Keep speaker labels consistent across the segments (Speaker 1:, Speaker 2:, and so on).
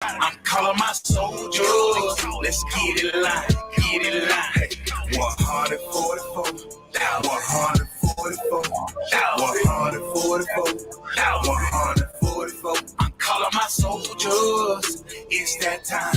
Speaker 1: I'm calling my soldiers. Let's get in line, get in line. 144, 144, 144, 144. I'm calling my soldiers. It's that time.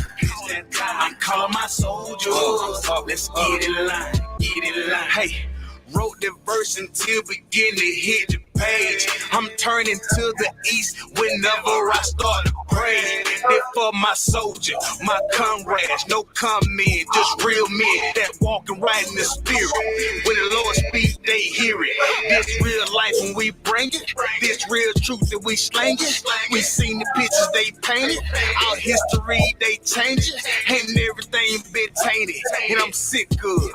Speaker 1: I'm calling my soldiers. Let's get in line, get in line. Hey. Wrote the verse until begin to hit the page. I'm turning to the east whenever I start to pray. This for my soldier, my comrades, no comment, just real men that walking right in the spirit. When the Lord speaks, they hear it. This real life when we bring it, this real truth that we slang it. We seen the pictures they painted, our history they change it, and everything been tainted. And I'm sick good, and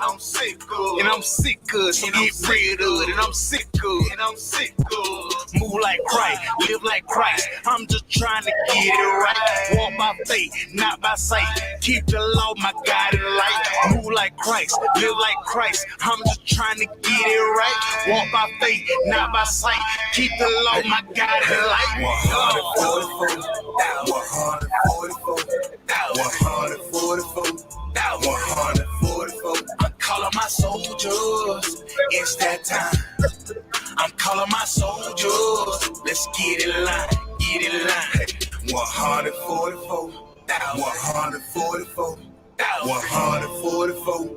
Speaker 1: I'm sick good. So get rid of it, and I'm sick good, Move like Christ, live like Christ. I'm just trying to get it right. Walk by faith, not by sight. Keep the law, my guiding light. Move like Christ, live like Christ. I'm just trying to get it right. Walk by faith, not by sight. Keep the law, my guiding light. 144, 144. I'm calling my soldiers. It's that time. I'm calling my soldiers. Let's get in line, get in line. 144, 144, 144.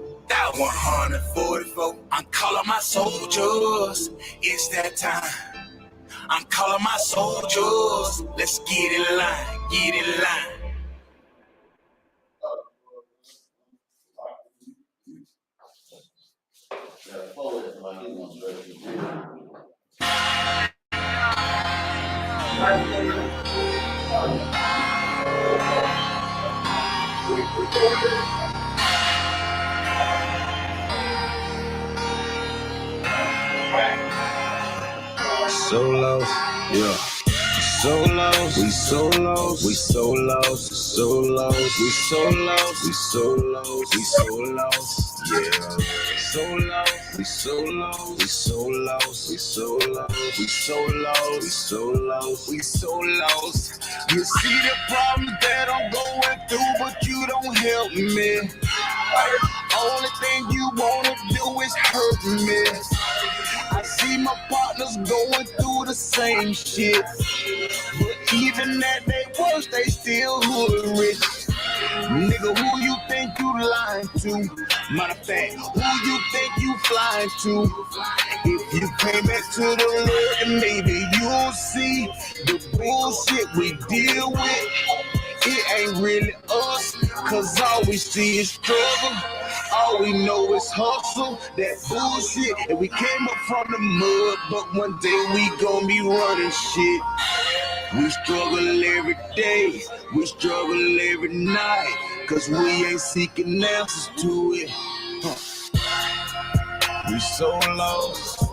Speaker 1: I'm calling my soldiers. It's that time. I'm calling my soldiers. Let's get in line, get in line.
Speaker 2: So lost, yeah. So lost, we so lost, we so lost, so lost, we so lost, we so lost, we so lost, yeah. So lost, we so lost, we so lost, we so lost, we so lost, we so lost, we so lost. You see the problems that I'm going through, but you don't help me. Only thing you wanna do is hurt me. I see my partners going through the same shit, but even at their worst, they still hood rich. Nigga, who you think you lying to? Matter of fact, who you think you flying to? If you came back to the Lord, then maybe you'll see the bullshit we deal with. It ain't really us, cause all we see is struggle. All we know is hustle, that bullshit. And we came up from the mud, but one day we gon' be running shit. We struggle every day, we struggle every night, cause we ain't seeking answers to it. We so lost,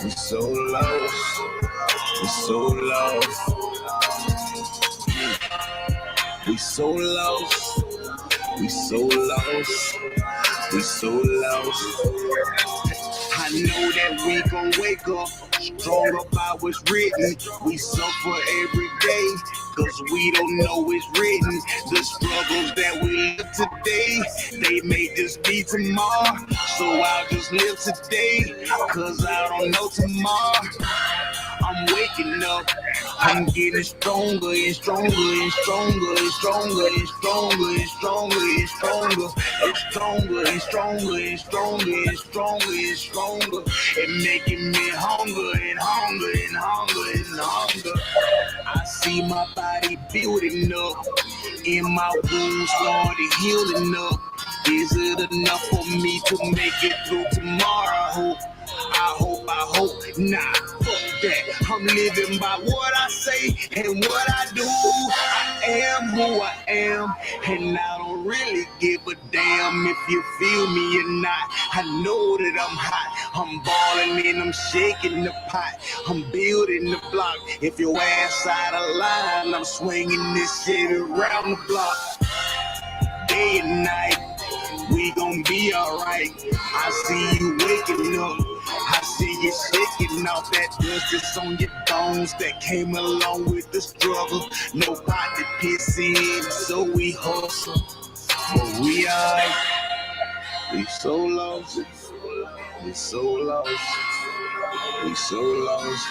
Speaker 2: we so lost, we so lost. We so lost, we so lost, we so lost. I know that we gon' wake up strong about what's written. We suffer every day, cause we don't know it's written. The struggles that we live today, they may just be tomorrow. So I'll just live today, cause I don't know tomorrow. I'm waking up, I'm getting stronger and stronger and stronger and stronger and stronger and stronger and stronger and stronger and stronger and stronger and stronger and stronger and making me hunger and hunger and hunger and hunger. I see my body building up, and my wounds started healing up. Is it enough for me to make it through tomorrow? I hope, nah, fuck that. I'm living by what I say and what I do. I am who I am, and I don't really give a damn if you feel me or not. I know that I'm hot, I'm balling and I'm shaking the pot. I'm building the block. If your ass out of line, I'm swinging this shit around the block. Day and night, we gon' be alright. I see you waking up, I see you're shaking off that dust that's on your bones that came along with the struggle. Nobody pissing, so we hustle. But we so lost. We so lost. We so lost.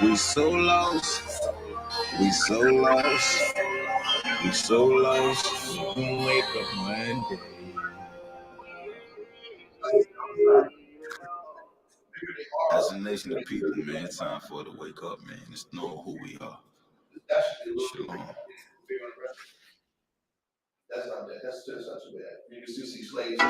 Speaker 2: We so lost. We so lost. We so lost. We gonna wake up one day.
Speaker 1: As a nation of people, man, it's time for us to wake up, man. It's know who we are. Shalom.
Speaker 3: That's not bad. That's not too bad. You can still see slaves.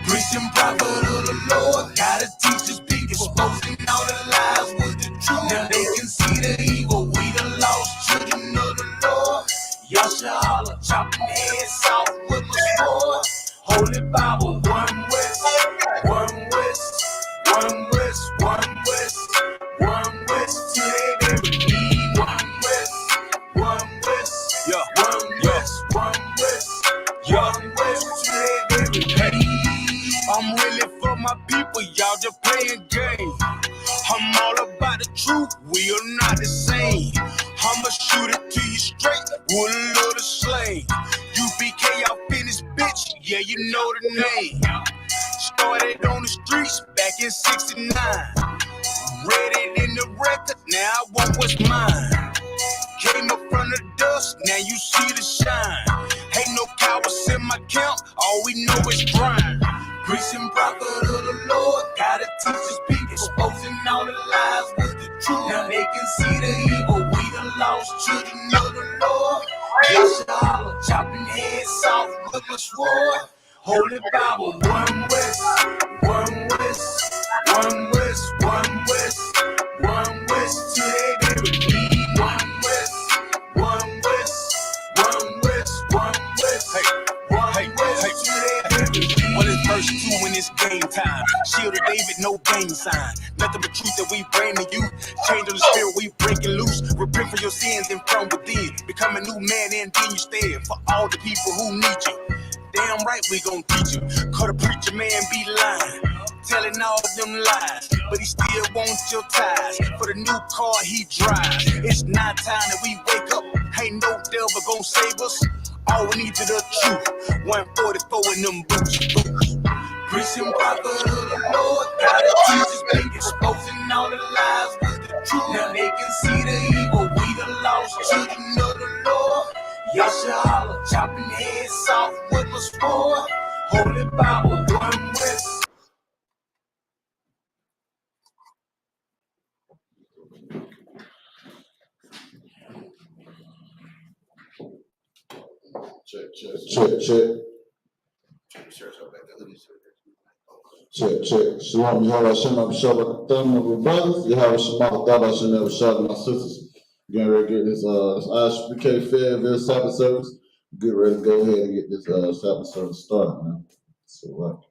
Speaker 1: Preaching prophet of the Lord, gotta teach us people, exposing all the lies with the truth. Now they can see the evil, we the lost children of the Lord. Yashala, chopping heads off with my sword. Holy Bible, one west, one west, one west, one west, one west, till they bury me. One west, one west, yeah, one west, one west, one west, till they bury me. I'm really for my people, y'all just playing games. I'm all about the truth, we are not the same. I'ma shoot it to you straight with a little slang. U.P.K, y'all finished, bitch, yeah, you know the name. Started on the streets back in '69. Read it in the record, now I want what's mine. Came up from the dust, now you see the shine. Ain't no cowards in my camp, all we know is grind. Preaching prophet of the Lord, gotta teach us people, exposing all the lies with the truth. Now they can see the evil, we the lost children of the Lord. Yashala, chopping heads off with a sword. Holy Bible, one west, one west, one west, one west, one west, till they bury me. One west, one west, one west, one west, one west, till they bury me. Well, it's verse 2 when it's game time. Shield of David, no gang sign. Nothing but truth that we bring to you. Change on the spirit, we breaking loose. Repent for your sins and from within. Become a new man and then you stand for all the people who need you. Damn right we gon' teach you. Cause the preacher man be lying, telling all them lies, but he still wants your ties for the new car he drives. It's not time that we wake up. Ain't no devil gon' save us. All we need is the truth. 144 in them boots. Preaching prophet of the Lord, gotta teach us people, exposing all the lies with the truth. Now they can see the evil, we the lost children of the Lord. Yashala, chopping heads off with a sword. Holy Bible, one west.
Speaker 3: Check. Shalom, Yahweh Shem, Shabbat, Thumb, brothers. Yahweh Shemach, Thaba, Shem, Shabbat, my sisters. Getting ready to get this I.S.U.P.K Fayetteville Sabbath service. Get ready to go ahead and get this Sabbath service started, man. So,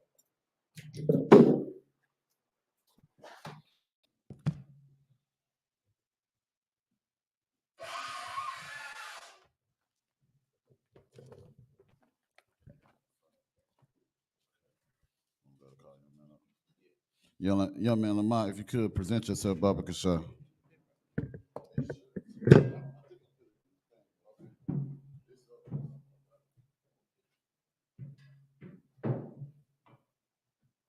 Speaker 3: Young man Lamont, if you could present yourself, Baba Kasha.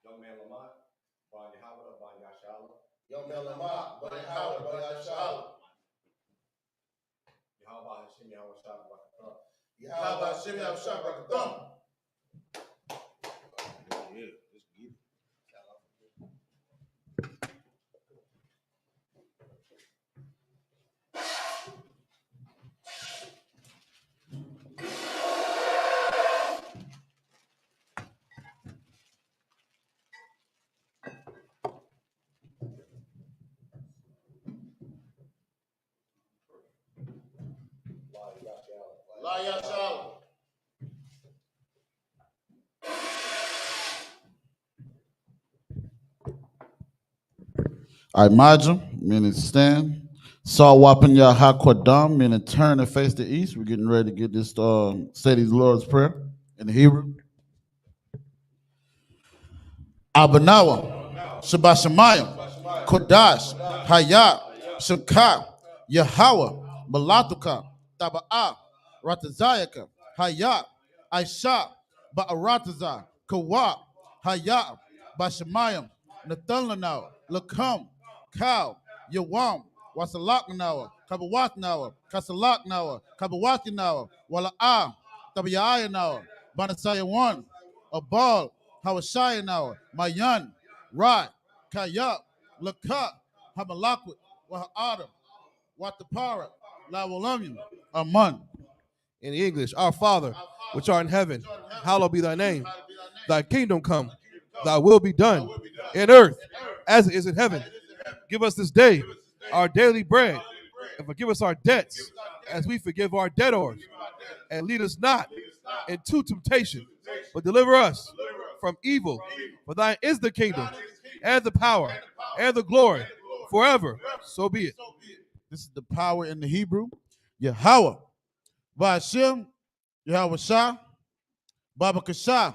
Speaker 4: Young man Lamont, Ban Yahweh, Ban Yashala.
Speaker 3: Young man Lamont, Ban Yahweh, Ban Yashala.
Speaker 4: Yahweh Hashem, Yahweh Shabbat.
Speaker 3: Yahweh Hashem, Yahweh Shabbat.
Speaker 2: Yeah, let's get it.
Speaker 3: La Yashala. Imagine, meaning stand. Saw whopping ya hakwadam, meaning turn and face the east. We're getting ready to get this say these Lord's Prayer in Hebrew. Abanawa, Shabashamayim, Kodash, Hayat, Shemka, Yahweh, Malatuka, Taba'a, Ratazayaka, Hayat, Aisha, Ba'arataza, Kawa, Hayat, Bashamayim, Nathalanawa, Lakam, Cow, Yawam, Wasalaknawa, Kabawatnawa, Kasalaknawa, Kabawatinawa, Wala'a, Tabayayanawa, Banasaya 1, Abal, Hawashayanawa, Mayan, Rod, Kayak, Lakat, Hamalakwit, Waha'adam, Watapara, Lawalamim, Aman.
Speaker 5: In English, our Father, which art in heaven, hallowed be thy name. Thy kingdom come, thy will be done in earth as it is in heaven. Give us this day our daily bread, and forgive us our debts as we forgive our debtors. And lead us not into temptation, but deliver us from evil. For thine is the kingdom, and the power, and the glory, forever. So be it.
Speaker 3: This is the power in the Hebrew. Yahweh, Ba'ashem, Yahweh Shah, Baba Kasha,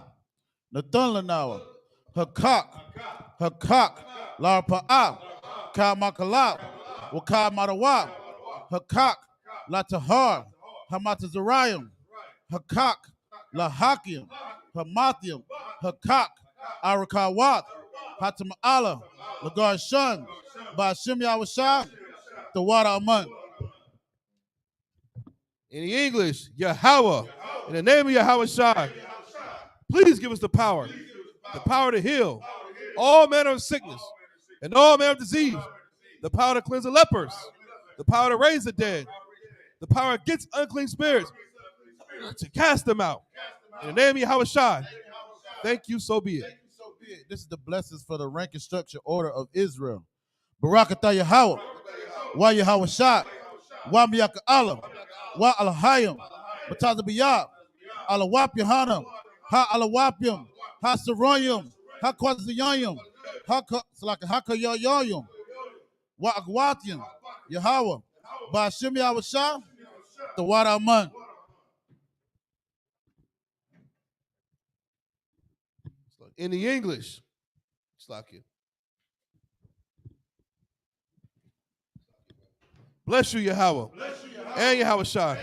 Speaker 3: Nathan Lanawa, Hakak, La Pa'a, Ka Makala, Waka Marawa, Hakak, La Tahar, Hamatazarayim, Hakak, La Hakim, Hamathium, Hakak, Arakawat, Hatama'ala, Lagar Shun, Ba'ashem Yahweh Shah, the water Aman.
Speaker 5: In the English, Yahweh, in the name of Yahweh Shai, please give us the power to heal all manner of sickness and all manner of disease, the power to cleanse the lepers, the power to raise the dead, the power against unclean spirits, to cast them out. In the name of Yahweh Shai, thank you, so be it.
Speaker 3: This is the blessings for the rank and structure order of Israel. Barakatah Yahweh, Wa Yahweh Shai, Wa Miyaka Allah, Wa Alahayim, Batazabiyah, Alawap Yohanna, Ha Alawapim, Ha Saroyim, Ha Kwazayayim, Ha Yoyim, Wa Agwatium, Yahweh, Ba'ashem Yahweh Shah, the Wada Aman.
Speaker 5: In the English, it's like it. Bless you, Yahweh, and Yahweh Shai,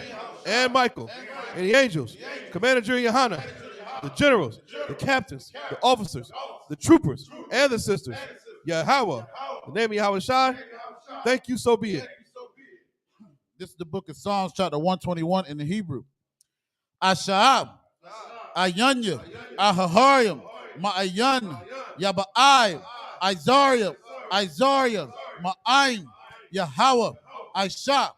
Speaker 5: and Michael, and the angels, Commander General YAHANNA, the generals, the captains, the officers, the troopers, and the sisters. Yahweh, the name of Yahweh Shai, thank you, so be it.
Speaker 3: This is the book of Psalms, chapter 121 in the Hebrew. Asha'ab, Ayanya, Ahahariam, Ma'ayan, Yaba'ai, Izariah, Ma'ain, Yahweh, Aisha,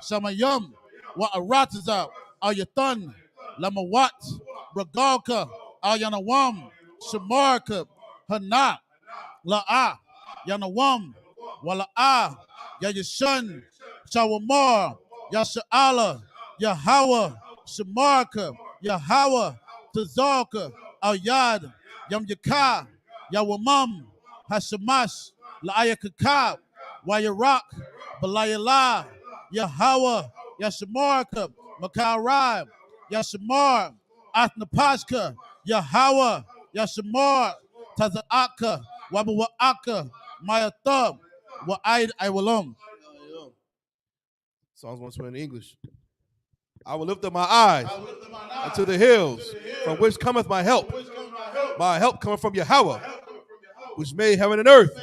Speaker 3: Shamayam, Wa'aratazah, Ayathan, Lamawat, Bragalka, Ayanawam, Shamarka, Hana, La'a, Yanawam, Wala'a, Yayashan, Shawamar, Yasha'ala, Yahweh, Shamarka, Yahweh, Tazarka, Al-Yad, Yam Yaka, Yawamam, Hashamash, La'ayakakab, Wayarak, Balayala, Yahweh, Yashamarka, Makarai, Yashamar, Athnapashka, Yahweh, Yashamar, Taza'aka, Wabawa'aka, Mayathab, Wa'aid Iwalam.
Speaker 5: Psalms 120 in English. I will lift up my eyes unto the hills, from which cometh my help. My help cometh from Yahweh, which made heaven and earth.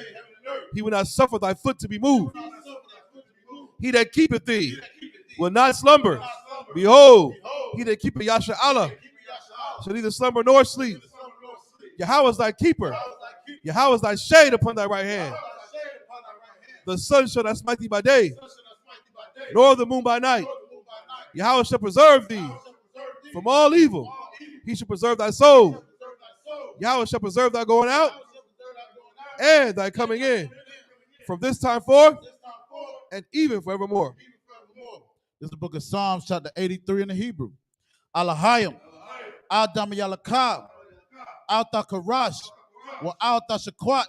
Speaker 5: He will not suffer thy foot to be moved. He that keepeth thee will not slumber. Behold, he that keepeth Yasha'Allah shall neither slumber nor sleep. Yahweh is thy keeper. Yahweh is thy shade upon thy right hand. The sun shall not smite thee by day, nor the moon by night. Yahweh shall preserve thee from all evil. He shall preserve thy soul. Yahweh shall preserve thy going out and thy coming in, from this time forth and even forevermore.
Speaker 3: This is the book of Psalms, chapter 83 in the Hebrew. Alahayim, Adam Yalakab, Alta Karash, Wa Alta Shakwat,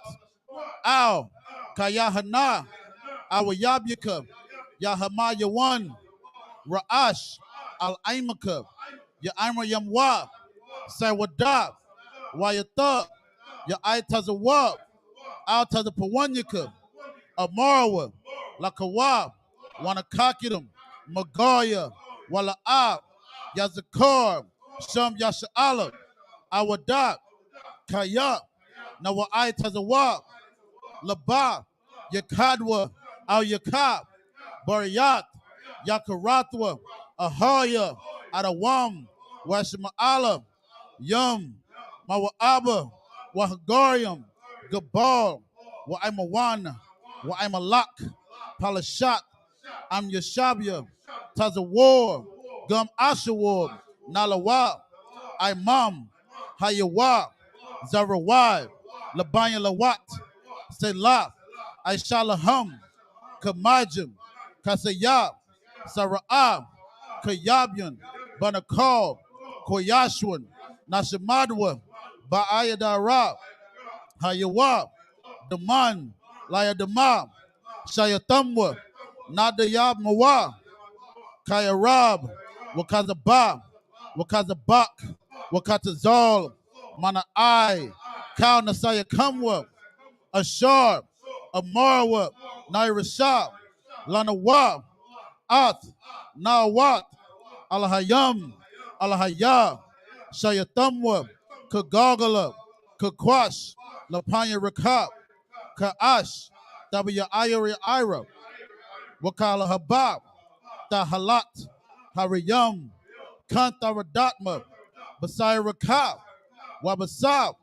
Speaker 3: Al,
Speaker 6: Ka YAHANNA, our YAHANNA, YAHAMA Yawan, Ra'ash, Al-Aimaka, Ya'imra Yamwa, Sawadab, Wayatha, Ya'itazawab, Altazapawanyaka, Amarawa, Lakawab, Wanakakidum, Magaya, Wala'ab, Yazakar, Sham Yasha'ala, Awadak, Kaya, Nawa'itazawab, Laba, Yakadwa, Al Yakab, Bariyat, Yakarathwa, Ahaya, Adawam, Washma'ala, Yum, Mawa'aba, Wahagarium, Gabal, Wa'imawana, Wa'imalak, Palashat, Am Yashabia, Tazawar, Gum Ashawar, Nalawa, Imam, Hayawa, Zarawai, Labanya Lawat, Selah, Aishalaham, Kamajim, Kasayab, Sara'ab, Kayabian, Banakal, Koyashwan, Nashamadwa, Ba'ayadara, Hayawab, Daman, Layadamab, Shayatamwa, Nadayab Mawa, Kayarab, Wakazabab, Wakazabak, Wakatazal, Mana'ai, Kal Nasaya Kamwa, Ashar, Amarwa, Nairashab, Lanawab, Ath, Nawat, Alahayam, Alahaya, Shayatamwa, Kagagala, Kakwash, Lapanya Rakab, Kaash, W Ira, Wakala Habab, Tahalat, Hariyam, Kantaradatma, Basai Rakab, Wabasab,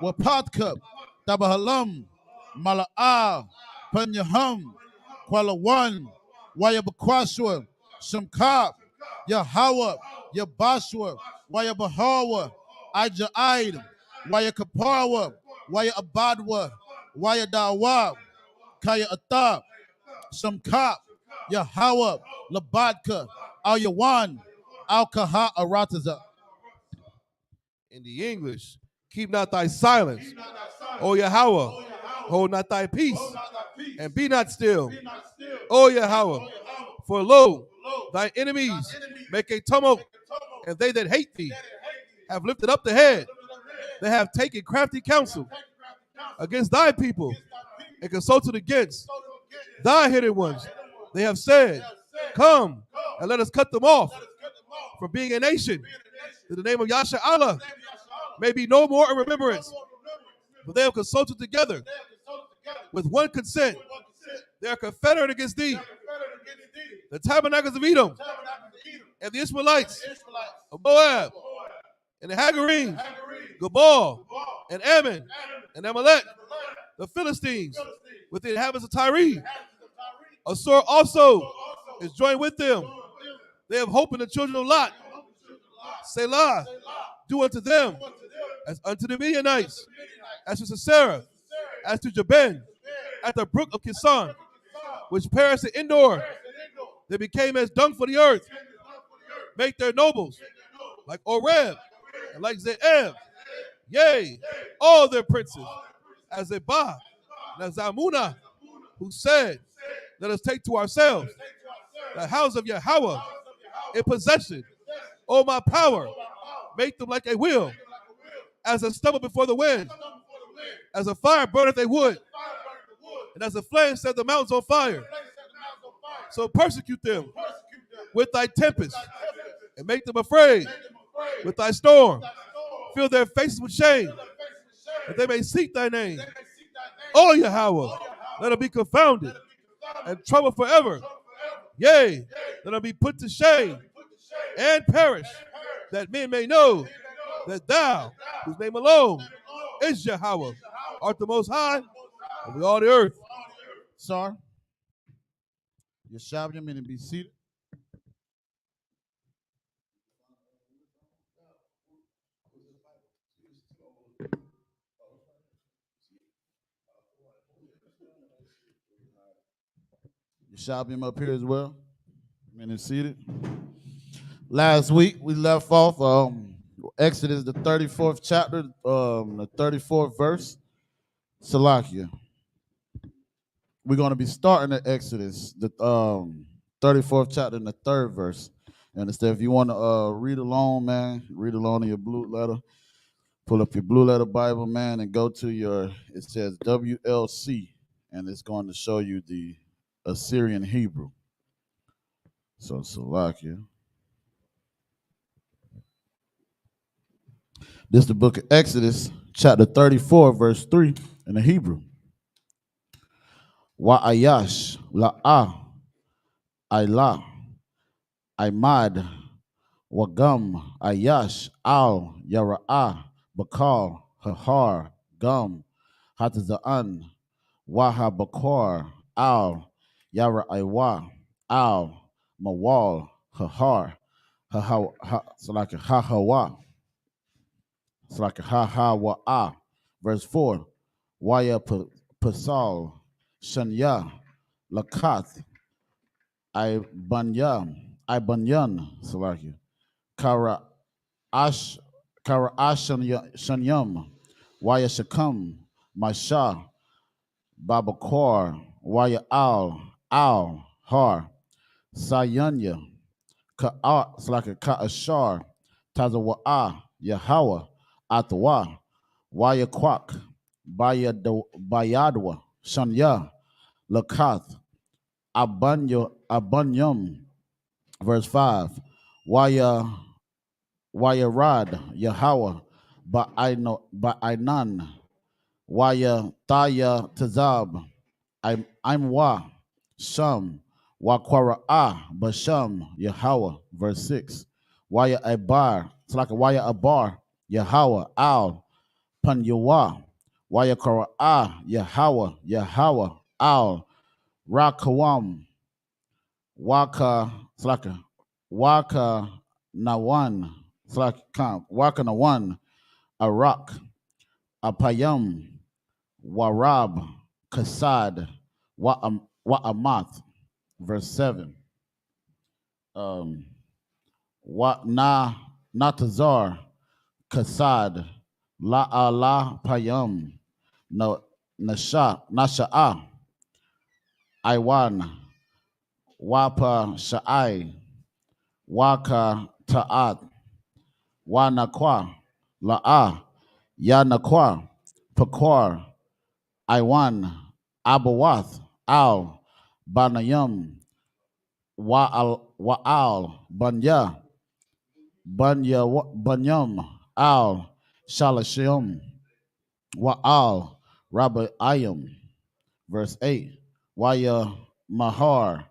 Speaker 6: Wapatka, Tabahalam, Mala'a, Panyaham, Kualawan, Wayabakwashwa, Shamkab, Yahawa, Yabashwa, Wayabahawa, Ajaid, Wayakapawa, Wayabadwa, Wayadawa, Kaya Atab, Shamkab, Yahawa, Labadka, Al Yawan, Al Kaha Arataza.
Speaker 5: In the English, keep not thy silence, O Yahweh, hold not thy peace, and be not still, O Yahweh. For lo, thy enemies make a tumult, and they that hate thee have lifted up the head. They have taken crafty counsel against thy people and consulted against thy hidden ones. They have said, come and let us cut them off from being a nation, that the name of Yasha Allah may be no more in remembrance. But they have consulted together with one consent. They are confederate against thee. The tabernacles of Edom and the Israelites of Moab and the Hagarenes, Gabal and Ammon and Amalek, the Philistines with the inhabitants of Tyre. Assur also is joined with them. They have hope in the children of Lot. Selah, do unto them as unto the Midianites, as to Sisera, as to Jabin, at the brook of Kison, which perished in Endor. They became as dung for the earth. Make their nobles like Oreb and like Zeeb. Yea, all their princes, as Zebah and as Zalmunna, who said, let us take to ourselves the house of Yahweh in possession. O my power, make them like a wheel, as a stubble before the wind, as a fire burneth a wood, and as a flame set the mountains on fire. So persecute them with thy tempest, and make them afraid with thy storm. Fill their faces with shame, that they may seek thy name. O Yahweh, let them be confounded and troubled forever. Yea, let them be put to shame and perish, that men may know that thou, whose name alone is Yahweh, art the most high over all the earth.
Speaker 6: Sir, your Shabbat meaning be seated. Your Shabbat up here as well, meaning seated. Last week we left off Exodus the 34th chapter, the 34th verse. Salakia. we're going to be starting at Exodus, the 34th chapter and the 3rd verse. And instead, if you want to read along, man, read along in your blue letter. Pull up your blue letter Bible, man, and go to your, it says WLC, and it's going to show you the Assyrian Hebrew. So, Salakia. This is the book of Exodus, chapter 34, verse 3 in the Hebrew. Wa'ayash la'ah ayla aymad wagam ayash al yara'ah bakal hahar gum hataza'an waha bakar al yara'aywa al mawal hahar so like a hahawa. It's like a ha ha wa ah. Verse 4. Waya pasal shanya lakat I banyan salaki kara ash shanyam waya shakam masha babakor waya al har sayanya ka salaki ka ashar tazawa Yahweh Atawa Waya Kwak Bayadwa Shanya Lakath Abanyum. Verse 5. Waya Rad Yahweh Ba'ainan Waya Thaya Tazab I'm Wa Sham Wakwara Basham Yahweh. Verse 6. Waya Abar. It's like a Waya Abar Yahweh Al Panyawa Wayakara Yahweh Al Rakawam Waka Slaka Waka Nawan Slaka Waka Nawan Arak Apayam Warab Kasad Wa'amath. Verse 7. Wa Natazar Kasad La Allah Payam No Nasha'a Iwan Wapa Sha'ai Waka Ta'at Wanakwa La'a Yanakwa Pakwar Iwan Abawath Al Banayam Wa'al Banyam Al Shalashim Wa'al Rabbi Ayam. Verse 8. Waya Mahar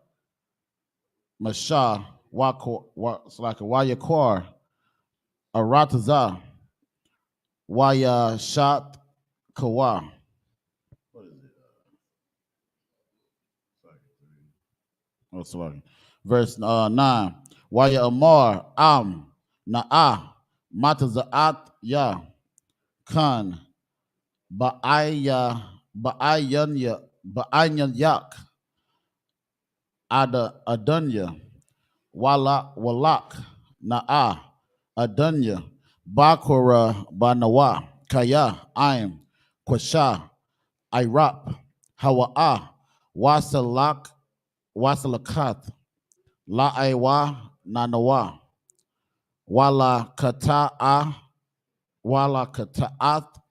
Speaker 6: Mashah Waya Kwar Arataza Waya Shat Kawa. Oh, sorry. Verse 9. Waya Amar Na'ah Matazaat Ya Khan Ba'ayan Yak Adunya Walak Na'ah Adunya Bakura Banawa Kaya Aim Kwasha Irap Hawa'ah Wasalakat La'aiwa Nanawa Wala Kata'at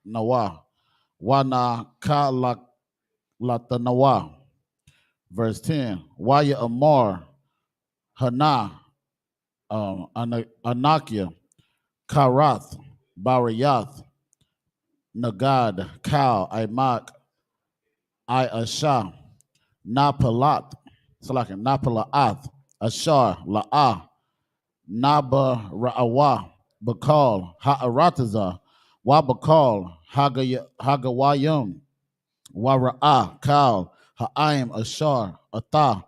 Speaker 6: Nawa Wana Latanawa. Verse 10. Waya Amar Hana Anakia Karath Barayath Nagad Kal Imak I.S.U.P.K Napalat Salakin Napalaath Ashar La'ah Naba Ra'awa Bakal Ha'arataza Wabakal Hagawayum Wara'ah Kal Ha'ayim Ashar Atah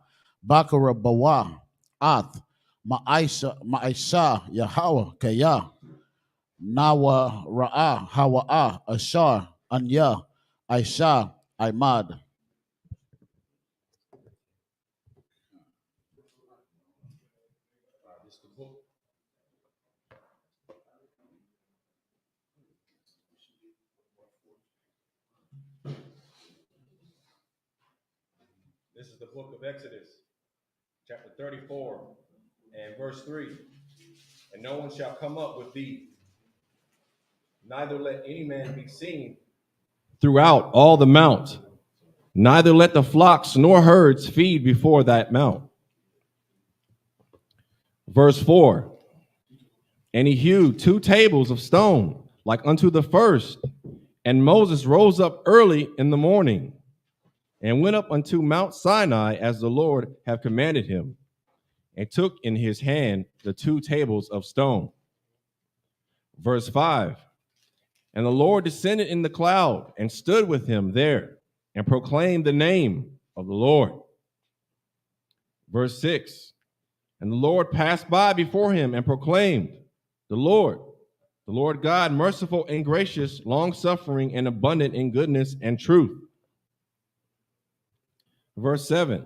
Speaker 6: Bakara Bawa Ath Ma'aisha Yahweh Kaya Nawa Ra'ah Hawa'ah Ashar Anya Aisha Imad.
Speaker 4: This is the book of Exodus, chapter 34, and verse 3. And no one shall come up with thee, neither let any man be seen throughout all the mount, neither let the flocks nor herds feed before that mount. Verse 4. And he hewed 2 tables of stone, like unto the first. And Moses rose up early in the morning, and went up unto Mount Sinai, as the Lord had commanded him, and took in his hand the 2 tables of stone. Verse 5. And the Lord descended in the cloud, and stood with him there, and proclaimed the name of the Lord. Verse 6. And the Lord passed by before him, and proclaimed, the Lord God, merciful and gracious, long-suffering and abundant in goodness and truth. Verse 7.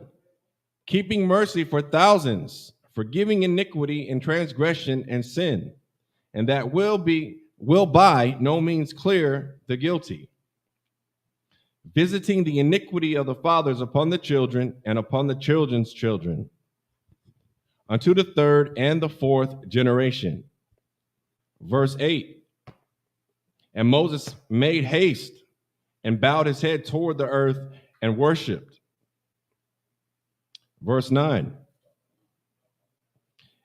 Speaker 4: Keeping mercy for thousands, forgiving iniquity and transgression and sin, and that will by no means clear the guilty, visiting the iniquity of the fathers upon the children and upon the children's children, unto the 3rd and the 4th generation. Verse 8. And Moses made haste and bowed his head toward the earth and worshiped. Verse 9.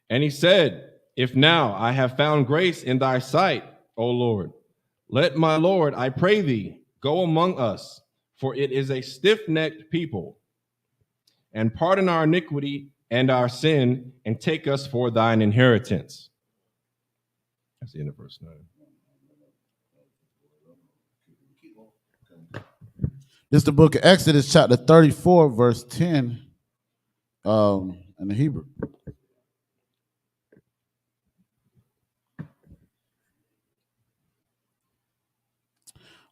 Speaker 4: And he said, if now I have found grace in thy sight, O Lord, let my Lord, I pray thee, go among us, for it is a stiff-necked people, and pardon our iniquity and our sin, and take us for thine inheritance. That's the end of verse 9.
Speaker 6: This is the book of Exodus, chapter 34, verse 10, in the Hebrew.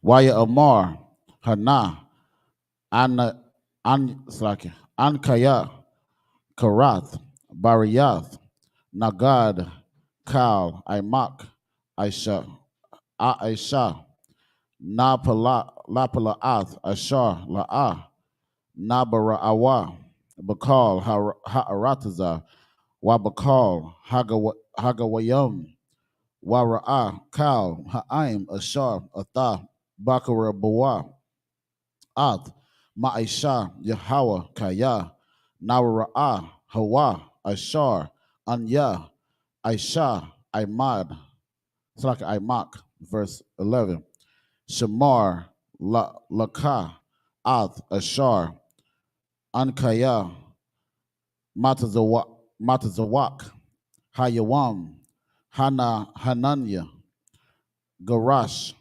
Speaker 6: YAHANNA, Ankaya, Karath, Bariyath, Nagad, Kal, I.M.A.K, I.S.U.P.K, Lapalaath, Ashar, La'ah, Nabara'awa, Bakal, Ha'arataza, Wabakal, Hagawayam, Wara'ah, Kal, Ha'aim, Ashar, Atha, Bakara Bawa, Ath, Ma'isha, Yahweh, Kaya, Nawara'ah, Hawa, Ashar, Anya, Aisha, Imad, it's like I.M.A.K, verse 11. Shamar, Laka, Ath, Ashar, Ankaya, Matazawak, Hayawam, Hananya, Garash,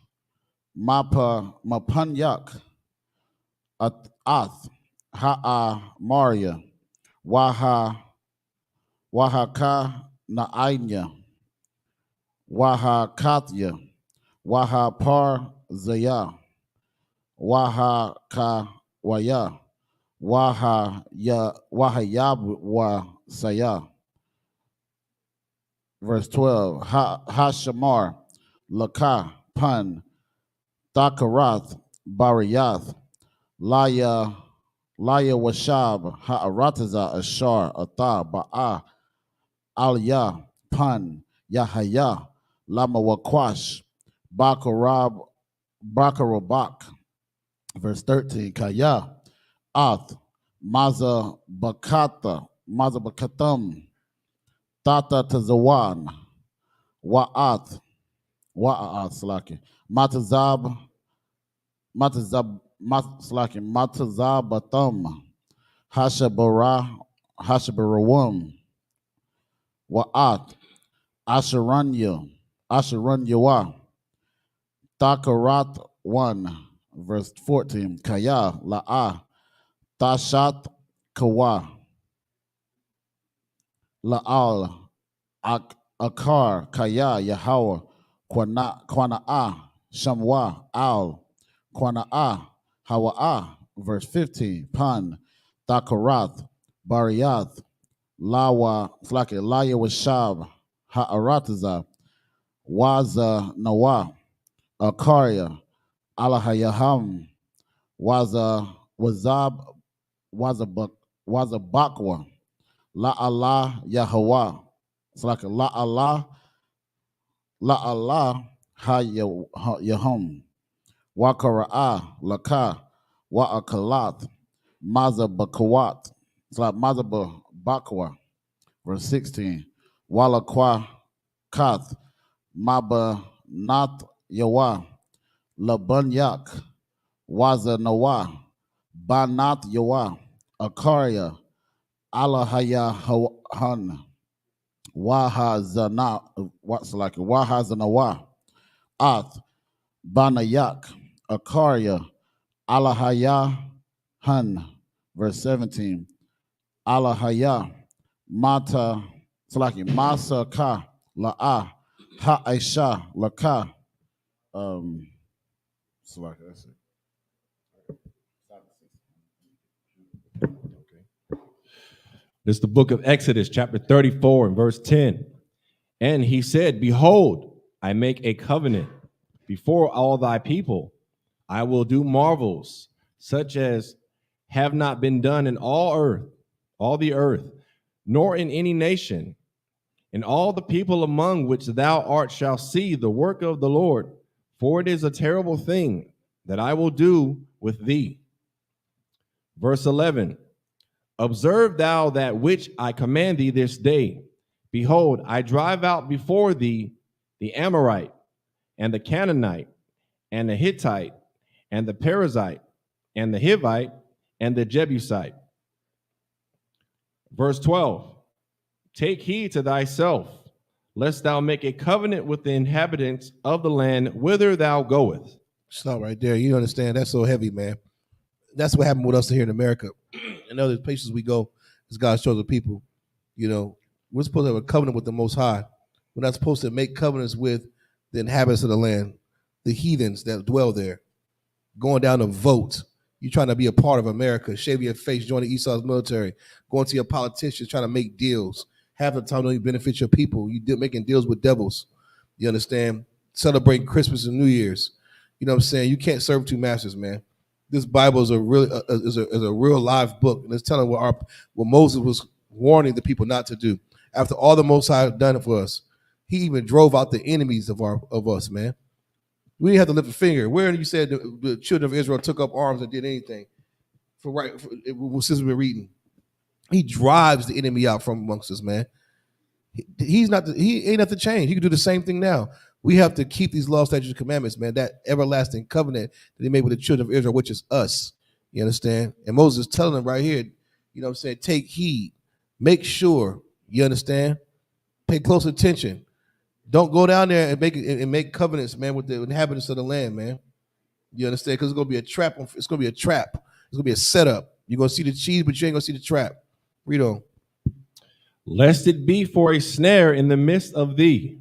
Speaker 6: Mapanyak, Ath, Maria, Wahaka, Naanya, Wahakatya, Wahapar Zaya, Wahakawaya, Wahayabwa Saya. Verse 12. Hashamar, Laka, Pan, Thakarath, Bariyath, Laya Washab, Ha'arataza, Ashar, Atha, Ba'a, Aliyah, Pan, Yahaya, Lama Wakwash, Bakarabak. Verse 13. Kaya, Ath, Mazabakatam, Tata Tazawan, Wa'ath, Slaki, Matazabatham, Hashabarawum, Wa'at, Asharanyawa, Thakarat 1, verse 14, Kaya, La'ah, Tashat Kawa, La'al, Akar, Kaya, Yahweh, Quana'ah, Shamwa, Al, Quana'ah, Hawa'ah, verse 15, Pan, Thakarath, Bariyath, Laya Washab, Ha'arataza, Waza Nawa, Akaria, Alahayaham, Wazab Wazabakwa, La Allah Yahweh. It's like a La Allah Yahum, Wakara'ah, Laka, Wa'akalat, Mazabakawat. It's like Mazabakwa, verse 16. Walakwa Kath, Maba Nath Yawa, Labanyak, Waza Nawa, Banat Yawa, Akaria, Alahaya Han, Wahazana, what's like Wahazanawa, Ath, Banayak, Akaria, Alahaya Han, verse 17. Alahaya, Mata, it's like Masa Ka, La'a, Ha'aisha, Laka. It's like that's it.
Speaker 4: This is the book of Exodus, chapter 34, and verse 10. And he said, behold, I make a covenant before all thy people. I will do marvels, such as have not been done in all the earth, nor in any nation. And all the people among which thou art shall see the work of the Lord, for it is a terrible thing that I will do with thee. Verse 11. Observe thou that which I command thee this day. Behold, I drive out before thee the Amorite, and the Canaanite, and the Hittite, and the Perizzite, and the Hivite, and the Jebusite. Verse 12. Take heed to thyself, lest thou make a covenant with the inhabitants of the land whither thou goest.
Speaker 5: Stop right there. You understand? That's so heavy, man. That's what happened with us here in America. And other places we go, as God's chosen people, you know, we're supposed to have a covenant with the Most High. We're not supposed to make covenants with the inhabitants of the land, the heathens that dwell there. Going down to vote. You trying to be a part of America, shave your face, join the Esau's military, going to your politicians, trying to make deals. Half the time don't even benefit your people. You making deals with devils. You understand? Celebrating Christmas and New Year's. You know what I'm saying? You can't serve two masters, man. This Bible is a real live book, and it's telling what Moses was warning the people not to do. After all the Most High had done it for us, he even drove out the enemies of us, man. We didn't have to lift a finger. Where you said the children of Israel took up arms and did anything? Since we've been reading, he drives the enemy out from amongst us, man. He ain't nothing changed. He can do the same thing now. We have to keep these laws, statutes, and commandments, man. That everlasting covenant that he made with the children of Israel, which is us. You understand? And Moses is telling them right here, you know what I'm saying, take heed. Make sure, you understand? Pay close attention. Don't go down there and make covenants, man, with the inhabitants of the land, man. You understand? Because it's going to be a trap. It's going to be a trap. It's going to be a setup. You're going to see the cheese, but you ain't going to see the trap. Read on.
Speaker 4: Lest it be for a snare in the midst of thee.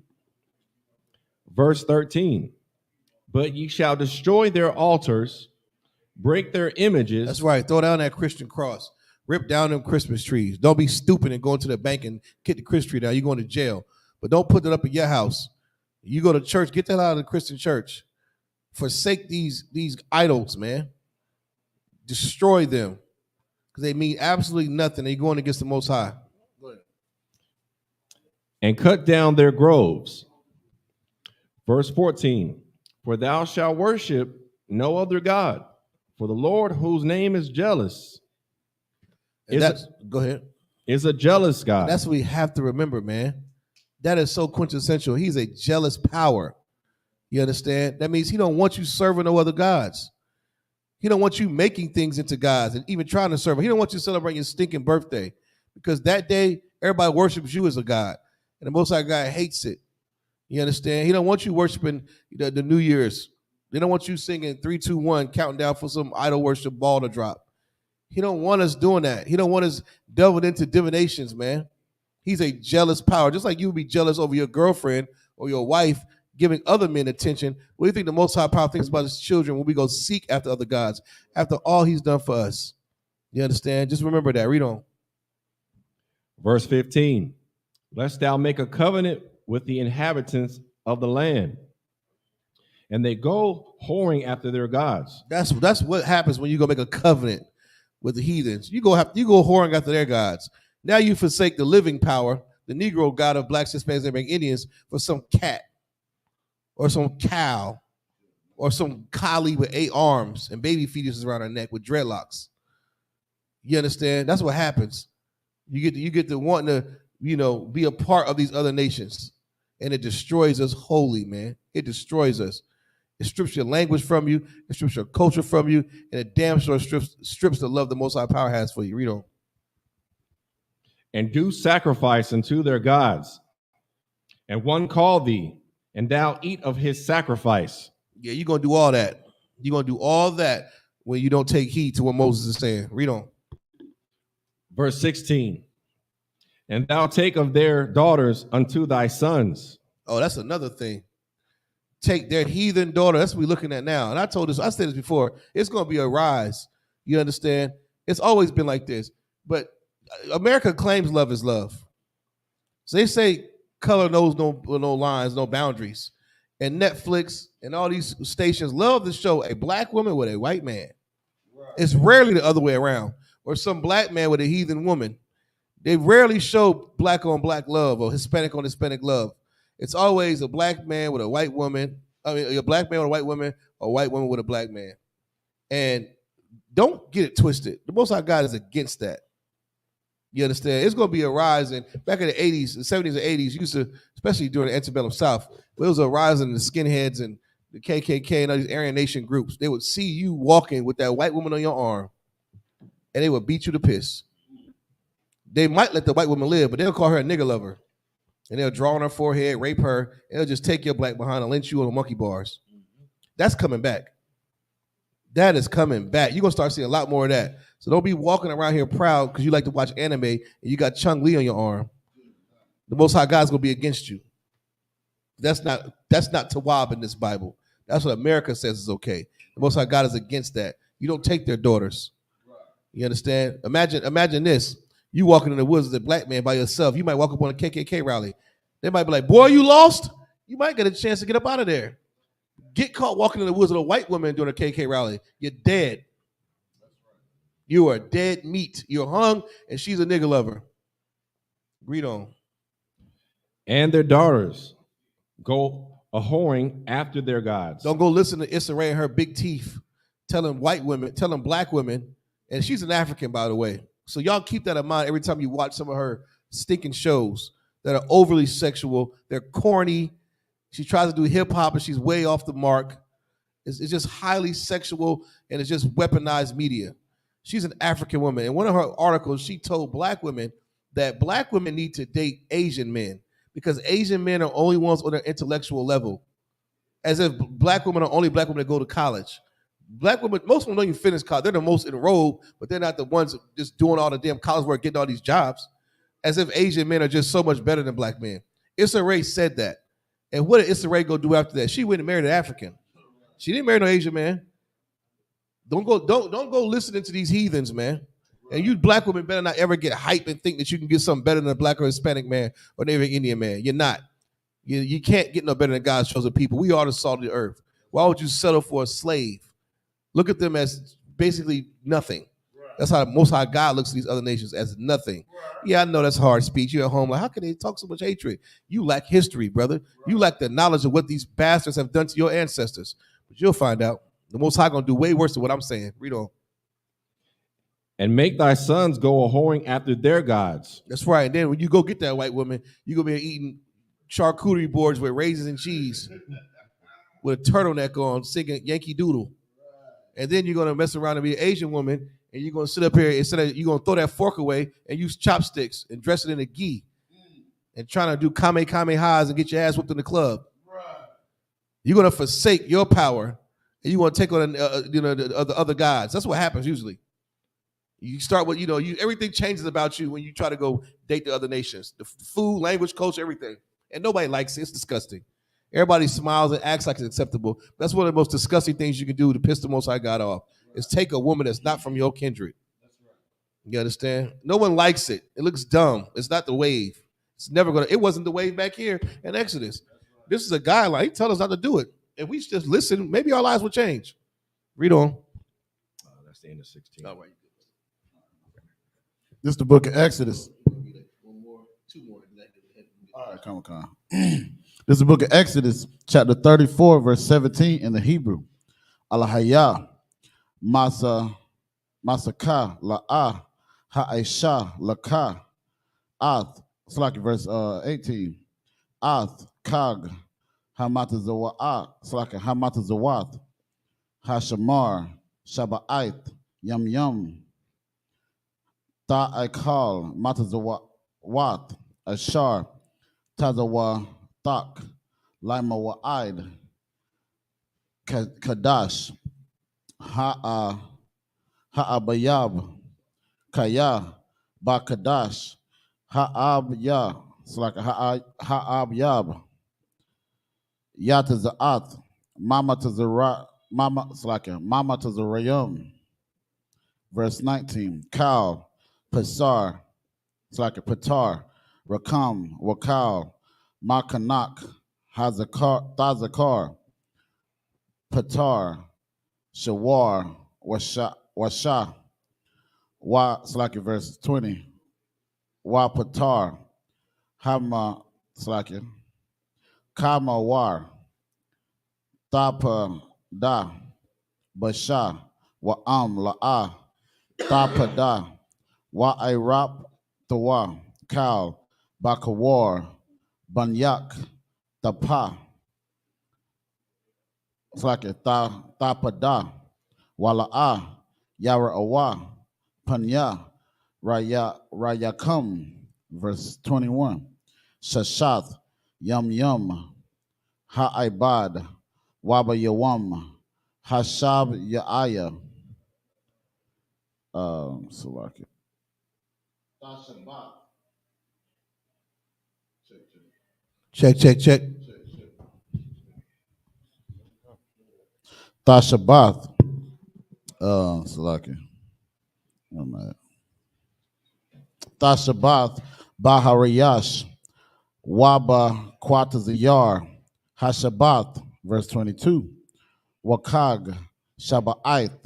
Speaker 4: Verse 13. But ye shall destroy their altars, break their images.
Speaker 5: That's right. Throw down that Christian cross. Rip down them Christmas trees. Don't be stupid and go to the bank and kick the Christmas tree down. You're going to jail. But don't put it up in your house. You go to church, get that out of the Christian church. Forsake these idols, man. Destroy them. Because they mean absolutely nothing. They're going against the Most High. Go ahead.
Speaker 4: And cut down their groves. Verse 14. For thou shalt worship no other God. For the Lord, whose name is jealous,
Speaker 5: go ahead.
Speaker 4: Is a jealous God.
Speaker 5: And that's what we have to remember, man. That is so quintessential. He's a jealous power. You understand? That means he don't want you serving no other gods. He don't want you making things into gods and even trying to serve him. He don't want you celebrating your stinking birthday because that day everybody worships you as a god, and the Most High God hates it. You understand? He don't want you worshiping the New Year's. They don't want you singing 3, 2, 1, counting down for some idol worship ball to drop. He don't want us doing that. He don't want us delving into divinations, man. He's a jealous power. Just like you would be jealous over your girlfriend or your wife giving other men attention. What do you think the Most High Power thinks about his children when we go seek after other gods, after all he's done for us? You understand? Just remember that. Read on.
Speaker 4: Verse 15. Lest thou make a covenant with the inhabitants of the land, and they go whoring after their gods.
Speaker 5: That's what happens when you go make a covenant with the heathens. You go whoring after their gods. Now you forsake the living power, the Negro god of blacks, Hispanics, and Indians for some cat or some cow or some collie with 8 arms and baby fetuses around her neck with dreadlocks. You understand? That's what happens. You get to wanting to, be a part of these other nations, and it destroys us wholly, man. It destroys us. It strips your language from you. It strips your culture from you, and it damn sure strips the love the Most High Power has for you. Read on.
Speaker 4: And do sacrifice unto their gods, and one call thee, and thou eat of his sacrifice.
Speaker 5: Yeah, you're gonna do all that. You're gonna do all that when you don't take heed to what Moses is saying. Read on.
Speaker 4: Verse 16. And thou take of their daughters unto thy sons.
Speaker 5: Oh, that's another thing. Take their heathen daughter. That's what we're looking at now. And I said this before. It's going to be a rise. You understand? It's always been like this. But America claims love is love. So they say color knows no lines, no boundaries. And Netflix and all these stations love to show a black woman with a white man. Right. It's rarely the other way around. Or some black man with a heathen woman. They rarely show black on black love or Hispanic on Hispanic love. It's always a black man with a white woman. A black man with a white woman, or a white woman with a black man. And don't get it twisted. The Most High God is against that. You understand? It's going to be a rise. And back in the 80s, the 70s and 80s, used to, especially during the antebellum South, there was a rise in the skinheads and the KKK and all these Aryan Nation groups. They would see you walking with that white woman on your arm, and they would beat you to piss. They might let the white woman live, but they'll call her a nigger lover. And they'll draw on her forehead, rape her, and they'll just take your black behind and lynch you on the monkey bars. That's coming back. That is coming back. You're going to start seeing a lot more of that. So don't be walking around here proud because you like to watch anime and you got Chung Lee on your arm. The Most High God's going to be against you. That's not Tawab in this Bible. That's what America says is okay. The Most High God is against that. You don't take their daughters. You understand? Imagine this. You walking in the woods as a black man by yourself. You might walk up on a KKK rally. They might be like, boy, you lost? You might get a chance to get up out of there. Get caught walking in the woods with a white woman during a KK rally. You're dead. You are dead meat. You're hung, and she's a nigger lover. Read on.
Speaker 4: And their daughters go a-whoring after their gods.
Speaker 5: Don't go listen to Issa Rae and her big teeth telling black women, and she's an African, by the way. So y'all keep that in mind every time you watch some of her stinking shows that are overly sexual. They're corny. She tries to do hip hop and she's way off the mark. It's just highly sexual and it's just weaponized media. She's an African woman. In one of her articles, she told black women that black women need to date Asian men because Asian men are only ones on their intellectual level. As if black women are only black women that go to college. Black women, most of them don't even finish college. They're the most enrolled, but they're not the ones just doing all the damn college work, getting all these jobs. As if Asian men are just so much better than black men. Issa Rae said that. And what did Issa Rae go do after that? She went and married an African. She didn't marry no Asian man. Don't go listening to these heathens, man. And you black women better not ever get hype and think that you can get something better than a black or Hispanic man or Native Indian man. You're not. You can't get no better than God's chosen people. We are the salt of the earth. Why would you settle for a slave? Look at them as basically nothing. Right. That's how the Most High God looks at these other nations, as nothing. Right. Yeah, I know that's hard speech. You're at home like, how can they talk so much hatred? You lack history, brother. Right. You lack the knowledge of what these bastards have done to your ancestors. But you'll find out. The Most High going to do way worse than what I'm saying. Read on.
Speaker 4: And make thy sons go a-whoring after their gods.
Speaker 5: That's right. And then when you go get that white woman, you're going to be eating charcuterie boards with raisins and cheese with a turtleneck on, singing Yankee Doodle. And then you're going to mess around and be an Asian woman, and you're going to sit up here, instead of you're going to throw that fork away and use chopsticks and dress it in a gi and trying to do kamehamehas and get your ass whooped in the club. Right. You're going to forsake your power, and you're going to take on the other gods. That's what happens usually. You start with, everything changes about you when you try to go date the other nations. The food, language, culture, everything. And nobody likes it. It's disgusting. Everybody smiles and acts like it's acceptable. That's one of the most disgusting things you can do to piss the Most High God off, is take a woman that's not from your kindred. You understand? No one likes it. It looks dumb. It's not the wave. It's never going to. It wasn't the wave back here in Exodus. This is a guideline. He tells us not to do it. If we just listen, maybe our lives will change. Read on.
Speaker 4: That's the end of 16.
Speaker 5: All right.
Speaker 6: This is the book of Exodus. All right, come on. This is the book of Exodus, chapter 34, verse 17 in the Hebrew. Alahaya, Masaka, La'ah, Ha'isha, Laka, Ath. It's like verse 18. Ath, Kag, Hamatazawa'at. It's like Hamatazawat, Hashamar, Shaba'ait, Yum Yum, Ta'ikal, Matazawat, Ashar, Tazawa, Tak, Lima Wa'id, Kadash, Ha'abayab, Kaya, Bakadash, Ha'ab it's like Ha'ab Yab, Yataza'at, Mama Tazara, Mama, it's like Mama Tazarayum. Verse 19, Kal, Pasar, it's like a Patar, Rakam, Wakal, Makanak, Thazakar, Patar, Shawar, Washa, Wa, it's like verse 20, Wa Patar, Hama, it's like Kama War, Thapa Da, Basha, Wa La'a, Thapa Da, Wa Irap, Tawa, Kal, Bakawar, Banyak, Tapa, it's like a Thapada, Wala'a, Yara Awa, Panya, Rayakam, verse 21. Shashath, Yum Yum, Ha'ibad, Waba Yawam, Hashab Ya'aya, so like it.
Speaker 5: Check.
Speaker 6: Tashabath, Salaki. Tashabath, Bahariyash, Waba Kwataziyar, Hashabath, verse 22. Wakag, Shaba'ith,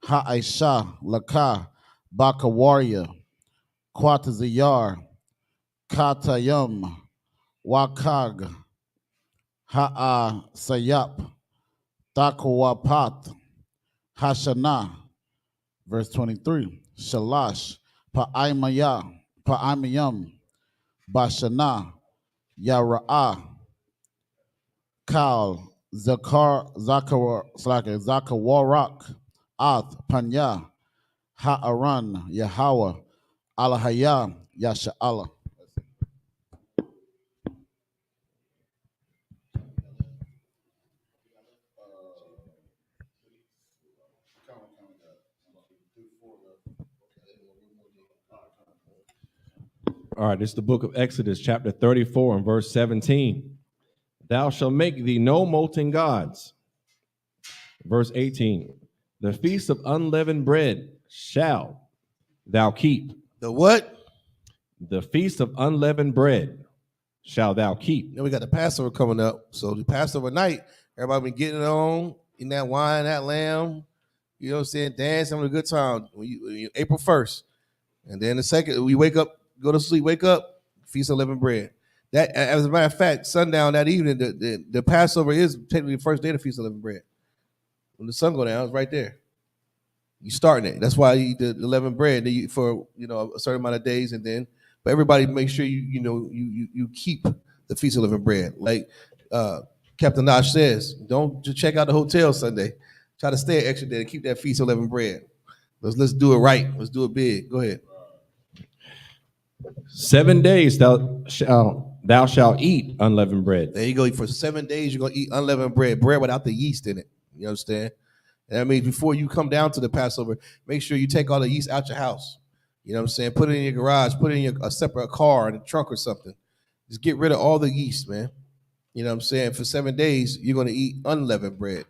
Speaker 6: Ha'isha, Laka, Baka warrior, Kwataziyar, Katayum, Wakag, Ha'a Sayap, Takawapat, Hashana, verse 23. Shalash, Pa'amayam, Bashana, Yara'ah, Kal, Zakawarak, Ath, Panya, Ha'aran, Yahweh, Alahaya, Yasha'Allah.
Speaker 4: All right, this is the book of Exodus, chapter 34 and verse 17. Thou shalt make thee no molten gods. Verse 18. The feast of unleavened bread shall thou keep.
Speaker 5: The what?
Speaker 4: The feast of unleavened bread shall thou keep.
Speaker 5: Then we got the Passover coming up. So the Passover night, everybody been getting it on, eating that wine, that lamb, you know what I'm saying, dancing, having a good time. April 1st. And then the second, we wake up, go to sleep, wake up, feast of unleavened bread. That, as a matter of fact, sundown that evening, the Passover is technically the first day of the feast of unleavened bread. When the sun go down, it's right there. You starting it. That's why you eat the unleavened bread for a certain amount of days, and then, but everybody make sure you keep the feast of unleavened bread. Like Captain Nash says, don't just check out the hotel Sunday. Try to stay an extra day and keep that feast of unleavened bread. Let's do it right. Let's do it big. Go ahead.
Speaker 4: 7 days thou shalt eat unleavened bread.
Speaker 5: There you go. For 7 days, you're going to eat unleavened bread without the yeast in it. You understand? And that means before you come down to the Passover, make sure you take all the yeast out your house. You know what I'm saying? Put it in your garage, put it in a separate car, in a trunk or something. Just get rid of all the yeast, man. You know what I'm saying? For 7 days, you're going to eat unleavened bread.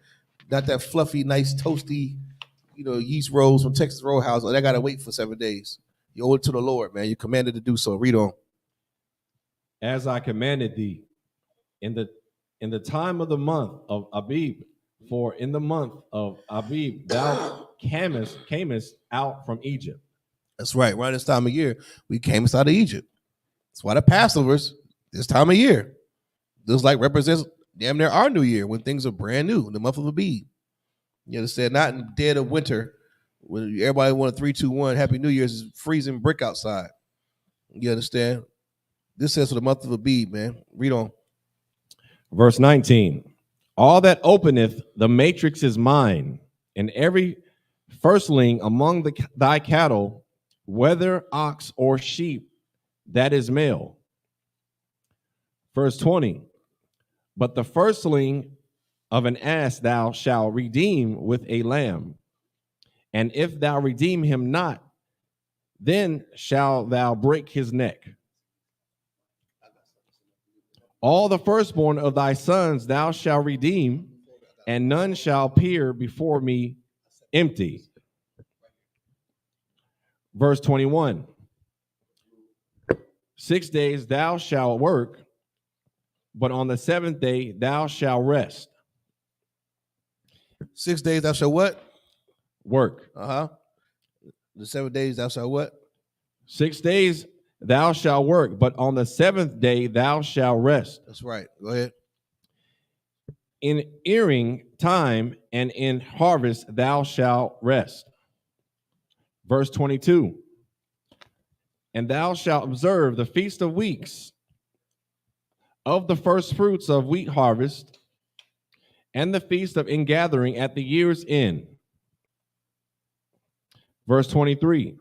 Speaker 5: Not that fluffy, nice, toasty, yeast rolls from Texas Roadhouse. That got to wait for 7 days. You owe it to the Lord, man. You're commanded to do so. Read on.
Speaker 4: As I commanded thee in the time of the month of Abib, for in the month of Abib thou camest out from Egypt.
Speaker 5: That's right. Around this time of year, we came inside of Egypt. That's why the Passovers, this time of year, this like represents damn near our new year when things are brand new, the month of Abib. You understand? Not in the dead of winter when everybody wanted 3, 2, 1, Happy New Year's, is freezing brick outside. You understand? This says for the month of Abib, man. Read on.
Speaker 4: Verse 19. All that openeth the matrix is mine, and every firstling among thy cattle, whether ox or sheep, that is male. Verse 20. But the firstling of an ass thou shalt redeem with a lamb. And if thou redeem him not, then shalt thou break his neck. All the firstborn of thy sons thou shalt redeem, and none shall appear before me empty. Verse 21. 6 days thou shalt work, but on the seventh day thou shalt rest.
Speaker 5: 6 days thou shalt what?
Speaker 4: Work.
Speaker 5: The 7 days thou shalt what?
Speaker 4: 6 days thou shalt work, but on the seventh day thou shalt rest.
Speaker 5: That's right. Go ahead.
Speaker 4: In earing time and in harvest thou shalt rest. Verse 22. And thou shalt observe the feast of weeks, of the first fruits of wheat harvest, and the feast of ingathering at the year's end. Verse 23.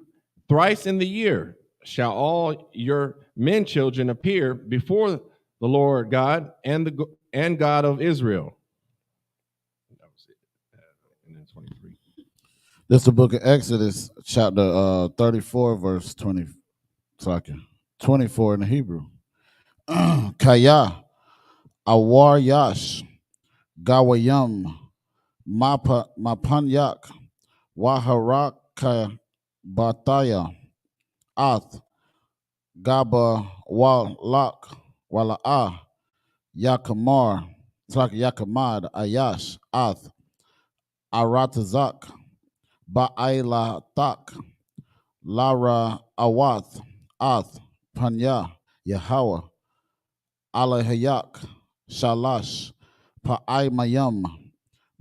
Speaker 4: Thrice in the year shall all your men children appear before the Lord God and God of Israel. That was it. And then 23.
Speaker 6: This is the book of Exodus, chapter 34, verse 20. 24 in the Hebrew. Kaya, Awar Yash, Gawayam, Mapanyak, Waharaka Bataya, Ath, Gaba Walak, Walaa, Yakamar, Yakamad, Ayash, Ath, Aratazak, Ba'ila Tak, Lara Awath, Ath, Panya, Yahweh, Alahayak, Shalash, Pa'ai Mayam,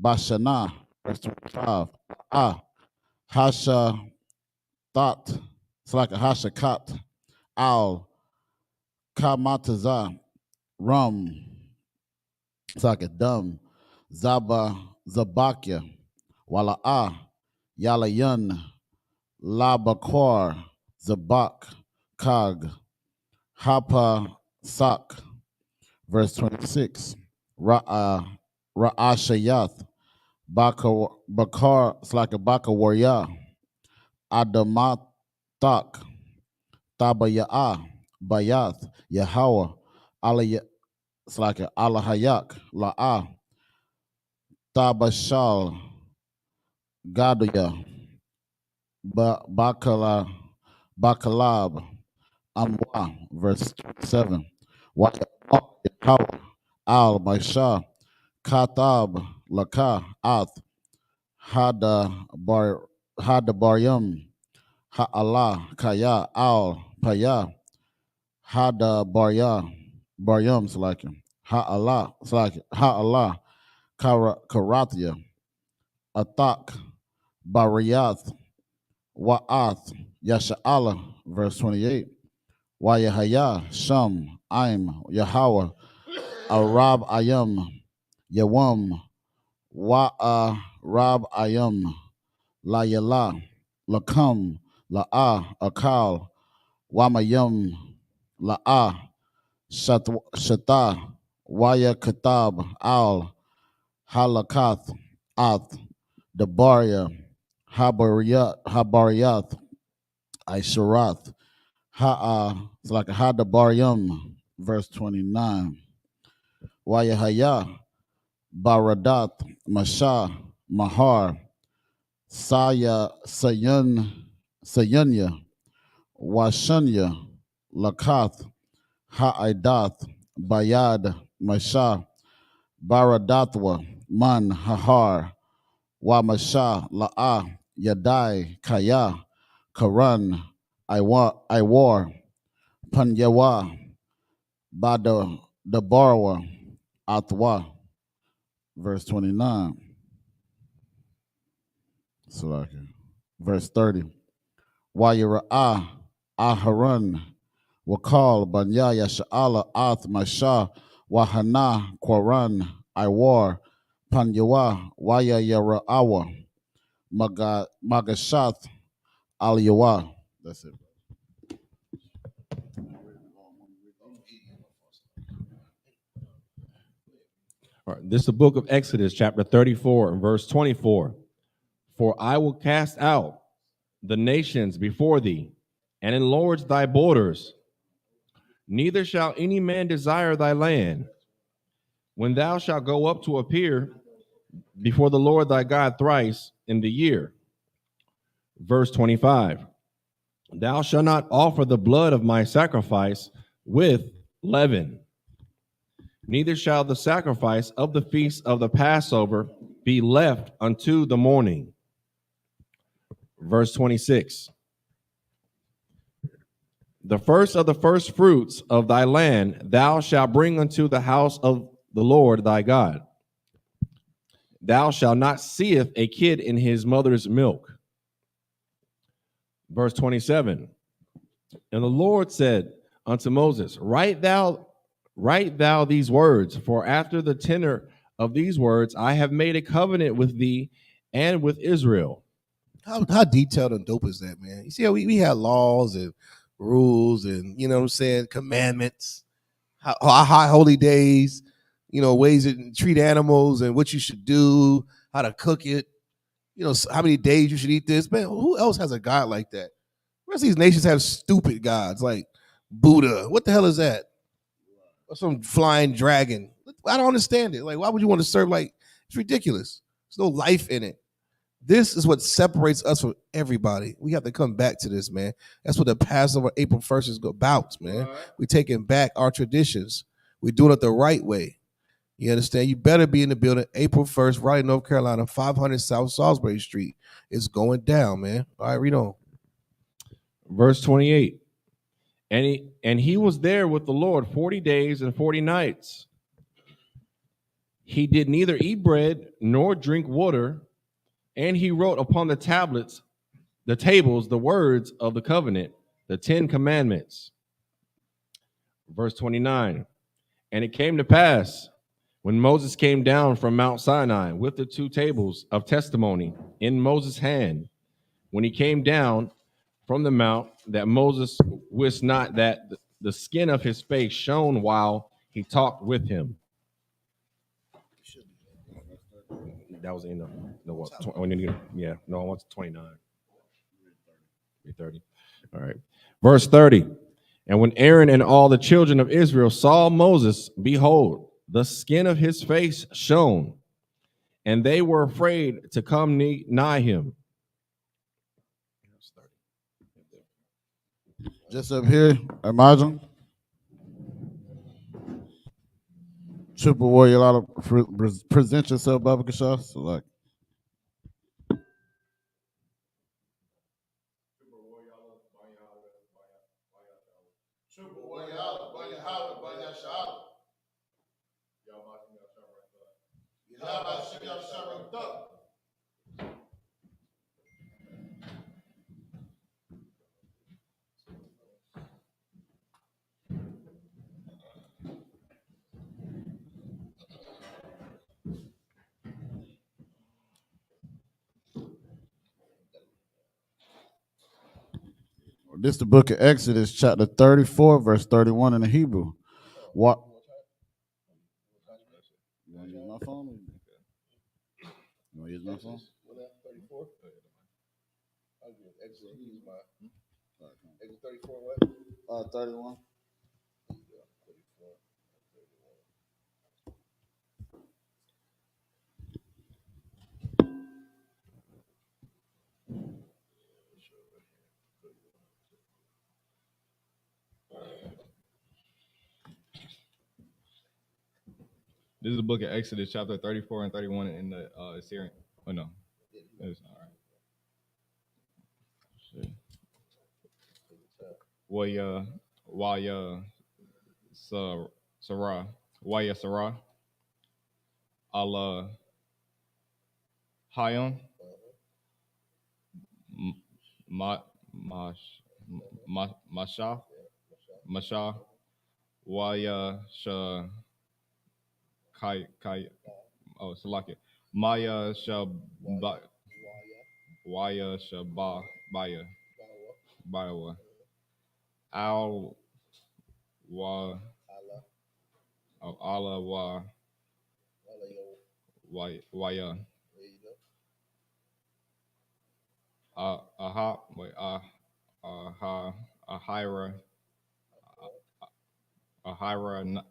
Speaker 6: Bashana, verse 25, Hasha Thot, it's like a Hashakat, Al, Kamataza, Rum, it's like a dumb, Zaba, Zabakia, Wala'a, Yalayan, Labakwar, Zabak, Kag, Hapa Sak, verse 26. Ra'ashayath, Bakar, it's like a Baka warrior. Adamatak, Tabaya'a, Bayath, Yahweh, it's like a Alahayak, La'a, Tabashal, Gaduya, Bakalab, Amwa, verse 7. Yahweh, Al, Maisha, Katab, Laka, Ath, Hadabaryam, Ha'Allah, Kaya, Al, Paya, Baryam, Salakim, Ha'Allah, Salakim, Ha'Allah, Karathia, Athak, Bariyath, Wa'ath, Yasha'Allah, verse 28. Wayahaya, Sham, Aim, Yahweh, Arab Ayam, Yawam, Rab Ayam, La Yala, Lakam, La'a, Akal, Wamayam, La'a, Shata, Waya Katab, Al, Halakath, Ath, Dabaria, Habariyath, Aisharath, it's like a Hadabaryam, verse 29. Wayahaya, Baradath, Masha, Mahar, Sayanya, Washanya, Lakath, Ha'idath, Bayad, Masha, Baradathwa, Man, Hahar, Wamasha, La'a, Yadai, Kaya, Karan, I war, Panyawa, Bada, the borrower, Atwa. Verse 29. Verse 30. Wayira'ah, Aharon, Wakal, Banyaya, Sha'ala, Ath, Masha, Wahana, Quran, Iwar, Panyawa, Waya Yara'awa, Magashath, Aliyawa. That's it.
Speaker 4: All right, this is the book of Exodus, chapter 34, and verse 24. For I will cast out the nations before thee, and enlarge thy borders. Neither shall any man desire thy land. When thou shalt go up to appear before the Lord thy God thrice in the year. Verse 25. Thou shalt not offer the blood of my sacrifice with leaven. Neither shall the sacrifice of the feast of the Passover be left unto the morning. Verse 26. The first of the first fruits of thy land thou shalt bring unto the house of the Lord thy God. Thou shalt not seeth a kid in his mother's milk. Verse 27. And the Lord said unto Moses, Write thou these words, for after the tenor of these words I have made a covenant with thee and with Israel.
Speaker 5: How detailed and dope is that, man? You see how we had laws and rules and, you know what I'm saying, commandments, how high holy days, you know, ways to treat animals and what you should do, how to cook it, you know, how many days you should eat this. Man, who else has a God like that? The rest of these nations have stupid gods like Buddha. What the hell is that? Or some flying dragon. I don't understand it. Like, why would you want to serve? Like, it's ridiculous. There's no life in it. This is what separates us from everybody. We have to come back to this, man. That's what the Passover April 1st is about, man. Right. We're taking back our traditions. We're doing it the right way. You understand? You better be in the building April 1st, Raleigh, North Carolina, 500 South Salisbury Street. It's going down, man. All right, read on.
Speaker 4: Verse 28. And he was there with the Lord 40 days and 40 nights. He did neither eat bread nor drink water, and he wrote upon the tables, the words of the covenant, the 10 commandments. Verse 29. And it came to pass when Moses came down from Mount Sinai with the 2 tables of testimony in Moses' hand, when he came down from the mount, that Moses wist not that the skin of his face shone while he talked with him. That was in the what? Yeah, no, I want 29. 30. All right. Verse 30. And when Aaron and all the children of Israel saw Moses, behold, the skin of his face shone, and they were afraid to come nigh him.
Speaker 6: Just up here, imagine. Triple warrior, a lot of present yourself, Baba Kasha. So like, this is the book of Exodus, chapter 34, verse 31 in the Hebrew. What? You want to use my phone? You want to use my phone?
Speaker 5: 34? Exodus 34 what?
Speaker 6: 31.
Speaker 1: This is the book of Exodus, chapter 34 and 31 in the Assyrian. Oh, no. It's all right.
Speaker 4: Waya Waya Sarah Waya Sarah Allah Hayon Ma Mash Masha Masha Waya Sha Kai Salaki Maya Sha Waya Sha Baya Bayawa Al Wa Allah Waya Aha wait Ahira Ahira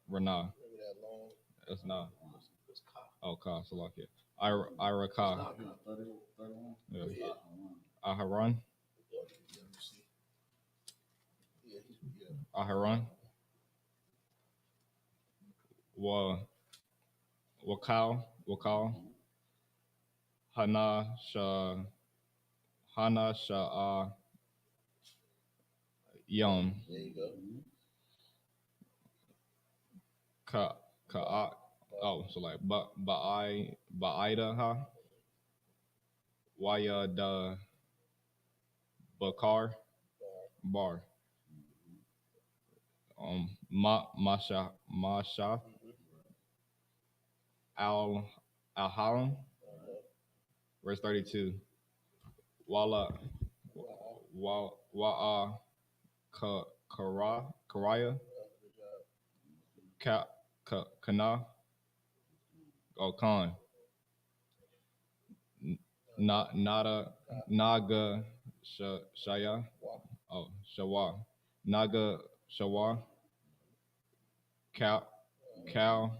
Speaker 4: Rana. It's not. Oh, Ka Salaki. Ira Ka. Yeah. Aharon. Aharon. Wakal. Hana Sha Yom. Ka oh, so like Ba'ida ha Waya da Bakar Bar Masha Al Haram verse 32 Wala Wa'a Karaya Kana Khan Nada Naga Shaya Shawa Naga Shawa Cow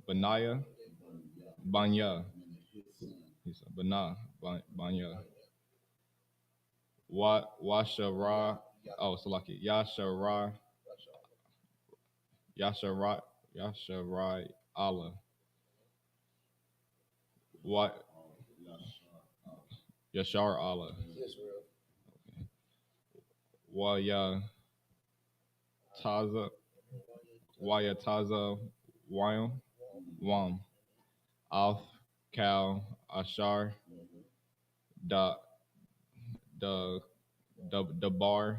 Speaker 4: Banaya Banya. He said Banya. Washara. Oh, Salaki. Yasharai Allah. What? Yashar Allah. Waya Taza. Waya Taza. Wam. Alf. Cal. Ashar. Da. The bar.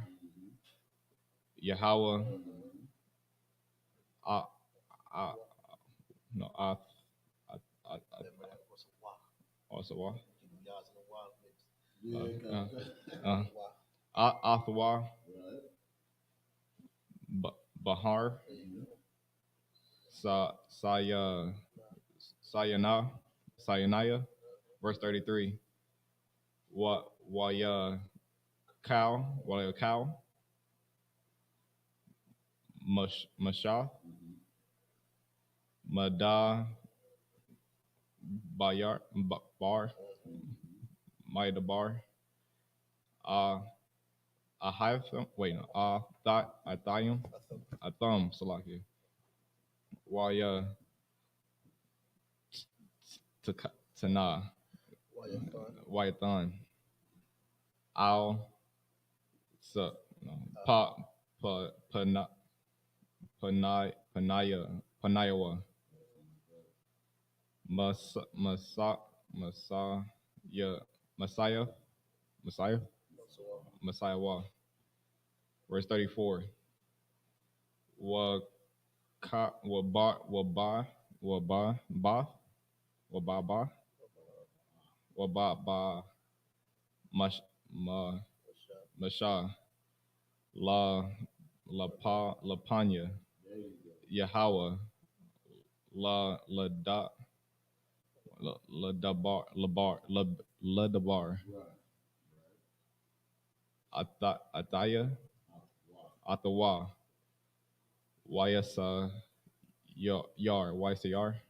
Speaker 4: Yahweh. Uh, uh, no, also what? Athwa, Bahar, Sayanaya, verse 33. Waya cow, Masha, Mada, Bar, Maida Bar, Athayim, Atham, Salaki, Waya Tana, Wayathan, Al, Pa, Panayawa, Messiah, Messiah Wa. Verse 34. Wa ka wa ba wa ba wa ba ba wa ba ba wa ba ba mash ma masha la panya Yahweh la dabar la dabar Ataya Atawa Yasa Yar Yar Yar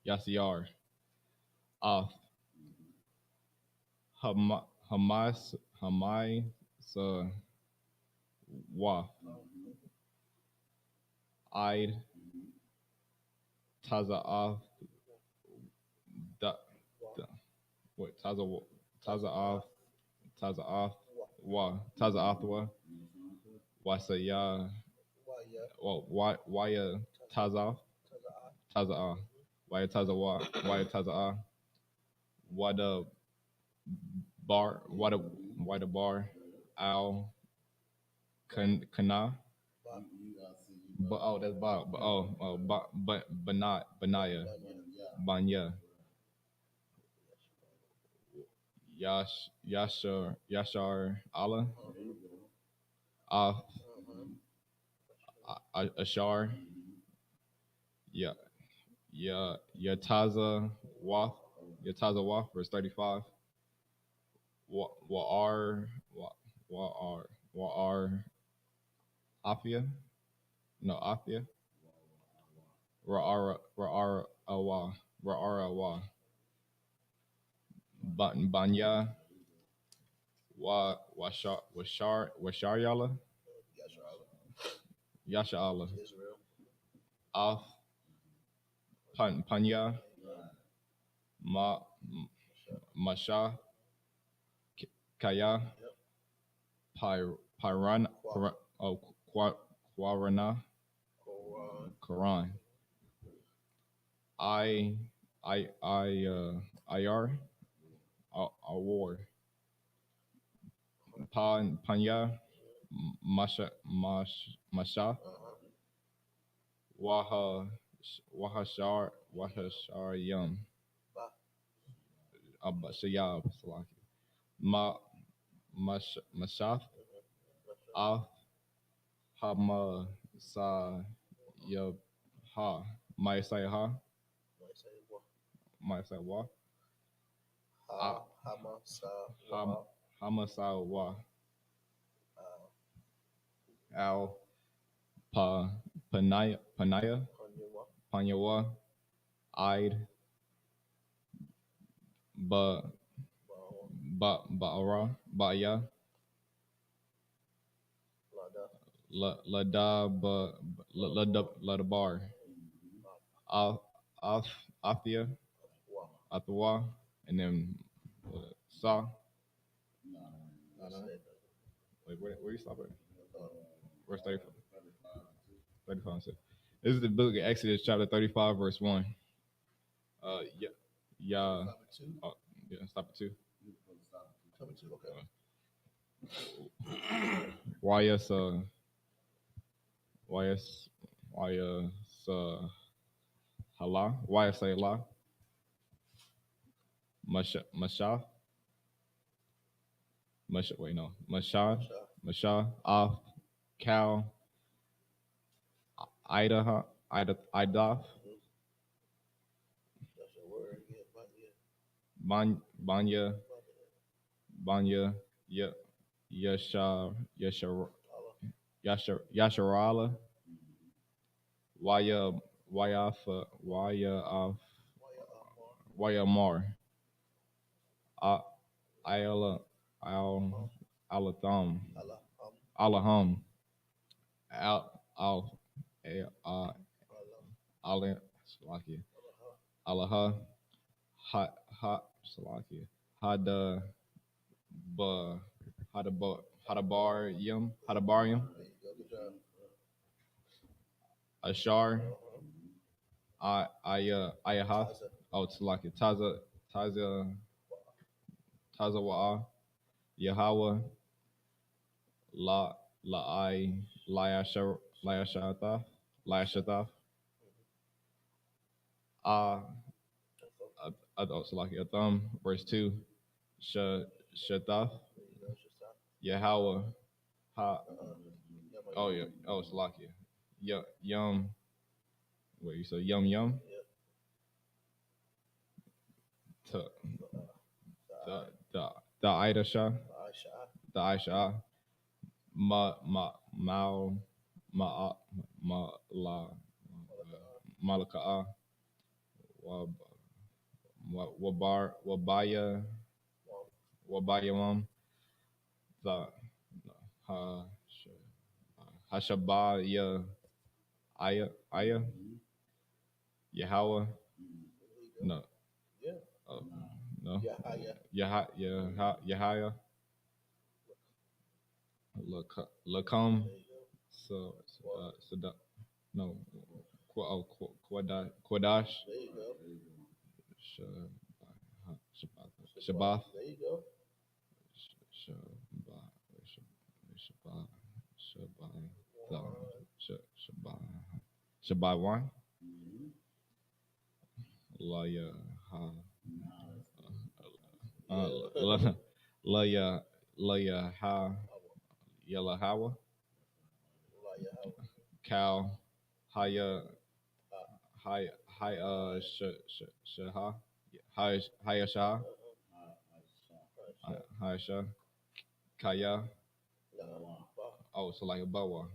Speaker 4: Yasiar Ath Hamai Sa Wa Id Taza'ath Da, da, wait, Taza off, Taza Athwa, Wasa Ya, well, why Taza, why Taza, why the bar, Al, Kana, but oh, that's Bob, but not Banya, Yashar, Allah, Ah, Ashar, yeah, Yataza Wath, verse 35. Wa'ar, Wa'ar, Afia, no, Afia, Ra'ara Awa, Banya, Washar Yala, Yasha Allah, Af, Panya, Ma, Masha, Kaya, Pyran, oh, Quarana, Quran, IR, Award, Panya, Masha, Wahashar Yum, Shayab, Salaki, Ma, Mashaf, Af, Hama, Sa, Yab, Ha, Maisai Ha, Maisai Wa, Hama Sa Wa, Al, Panaya, Panyawa, Ide, Ba'ara, Ba'ya, Ladabar, Af, Afia, Athawa, and then Sa. Wait, where you stop at? Verse 35. 35 says, this is the book of Exodus, chapter 35, verse 1. Yeah, yeah, yeah, stop at 2. YS, YS, YS, Hala, YS, Hala, Masha, wait, no, Masha, Af, Cal, Idaf, Banya, Yasharala, Wayamar, Ayala, Alatham, Alaham, Al, Salakia, Alaha, Salakia, Hada, Ba, Hadabar Yum, Ashar, Ayahath, oh, Salakia, Taza Wa'a, Yahweh, La'ai, Layashataf, Salaki Atham, verse 2, Shataf, Yahweh, oh yeah, oh Salaki, Yum, wait, you said Yum, to the Aisha, Mao, La, Malaka'a, Wabayamam, the Hashabah, Aya, Yahweh, no, No. Yahaya. Lacom. So, no. Quadash. Shabbath. Shabbat one. La ya ha. La ya ha. Yella hawa. Cow. Haya. Hi shaha. Haya shah. Haya shah. Kaya. Oh, so like a bawa.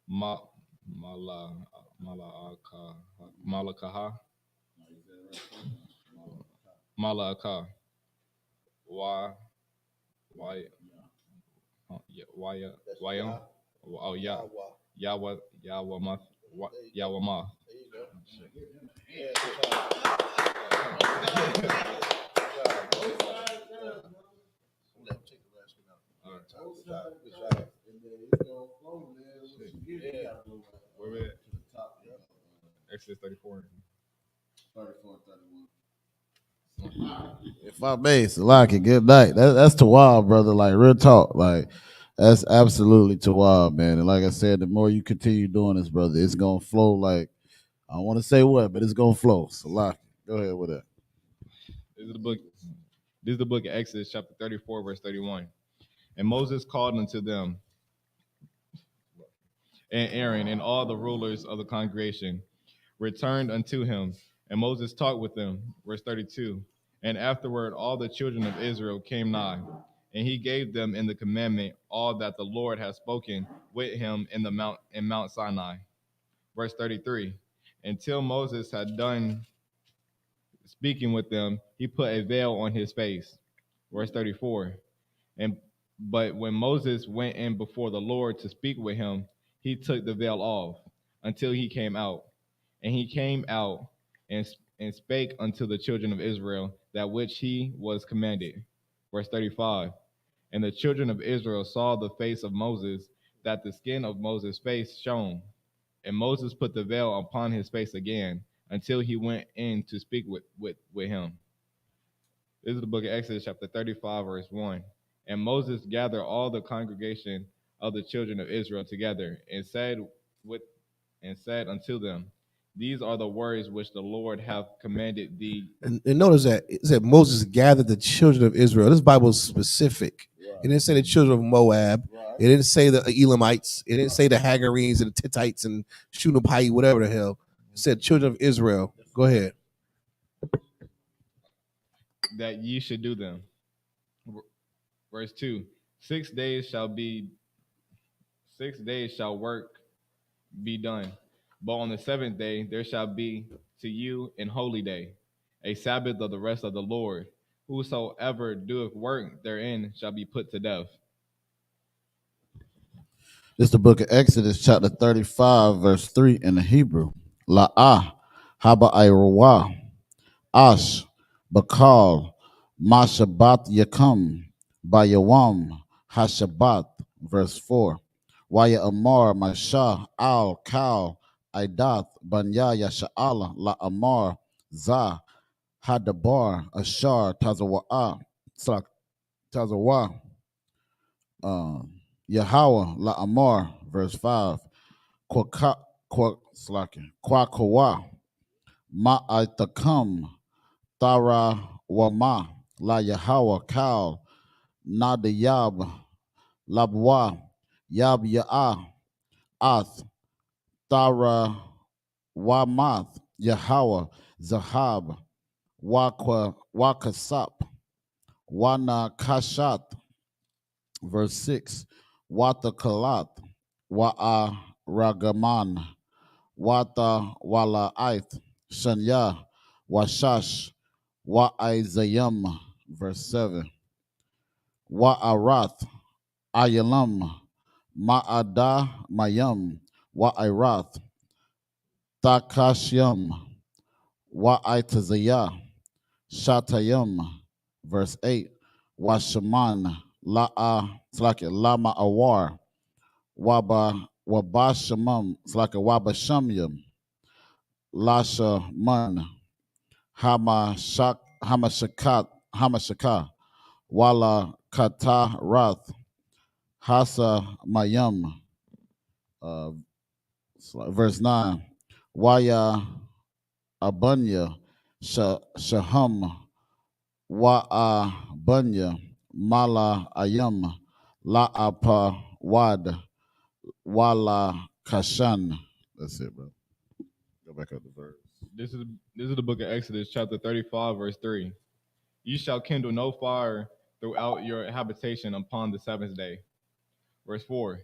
Speaker 4: Ma mala malakaha. Malaka. Why? Why? Why? Oh yeah. Yahweh ma. Yahweh ma. Where we at? Exodus 34.
Speaker 6: 34, 31. If I may, Salaki, good night. That's too wild, brother. Like, real talk. Like, that's absolutely too wild, man. And like I said, the more you continue doing this, brother, it's going to flow like, I don't want to say what, but it's going to flow. Salaki, go ahead with that.
Speaker 4: This is the book of Exodus, chapter 34, verse 31. And Moses called unto them, and Aaron and all the rulers of the congregation returned unto him, and Moses talked with them. Verse 32. And afterward all the children of Israel came nigh, and he gave them in the commandment all that the Lord had spoken with him in Mount Sinai. Verse 33. Until Moses had done speaking with them, he put a veil on his face. Verse 34. But when Moses went in before the Lord to speak with him, he took the veil off until he came out. And he came out and spake unto the children of Israel that which he was commanded. Verse 35. And the children of Israel saw the face of Moses, that the skin of Moses' face shone. And Moses put the veil upon his face again until he went in to speak with him. This is the book of Exodus, chapter 35, verse 1. And Moses gathered all the congregation of the children of Israel together and said unto them, these are the words which the Lord hath commanded thee.
Speaker 5: And notice that it said Moses gathered the children of Israel. This Bible is specific. It didn't say the children of Moab. It didn't say the Elamites. It didn't say the Hagarenes and the Tithites and Shunapai, whatever the hell. It said children of Israel. Go ahead.
Speaker 4: That ye should do them. Verse 2. 6 days shall work be done. But on the seventh day there shall be to you an holy day, a Sabbath of the rest of the Lord. Whosoever doeth work therein shall be put to death.
Speaker 6: This is the book of Exodus, chapter 35, verse 3 in the Hebrew. La'ah, haba ayruwa, ash, bakal, mashabat yakum, bayawam, hashabat, verse 4. Waya amar, masha, al, kal, aidath, banya, yasha'ala, la amar, za, hadabar, ashar, tazawa'a, tazawa, Yahweh, la amar, verse 5. Kwakawa, ma'atakam, Thara wama, la Yahweh, kal, nadayab, labwa, yab ya'ah, ath, Thara wamath, Yahweh, zahab, wakasap, wana kashat, verse 6. Wata kalat, wa'a ragaman, wata wala aith, shanya, washash, wa'izayam, verse 7. Wa'arath, ayalam, ma'ada mayam, wa'irath, takashyam, wa'itazaya, Shatayim, verse 8. Washaman, La'a, it's like a Lama Awar, Wabashamam, it's like a Wabashamyam, Lasha Man, Hamashaka, Wala Kata Rath, Hasa Mayam, uh, verse 9. Waya Abunya, Shaham, Bunya, Mala Ayam, La'apa Wad, Wala Kashan. That's it, bro. Go back up the verse.
Speaker 4: This is the book of Exodus, chapter 35, verse 3. You shall kindle no fire throughout your habitation upon the seventh day. Verse 4.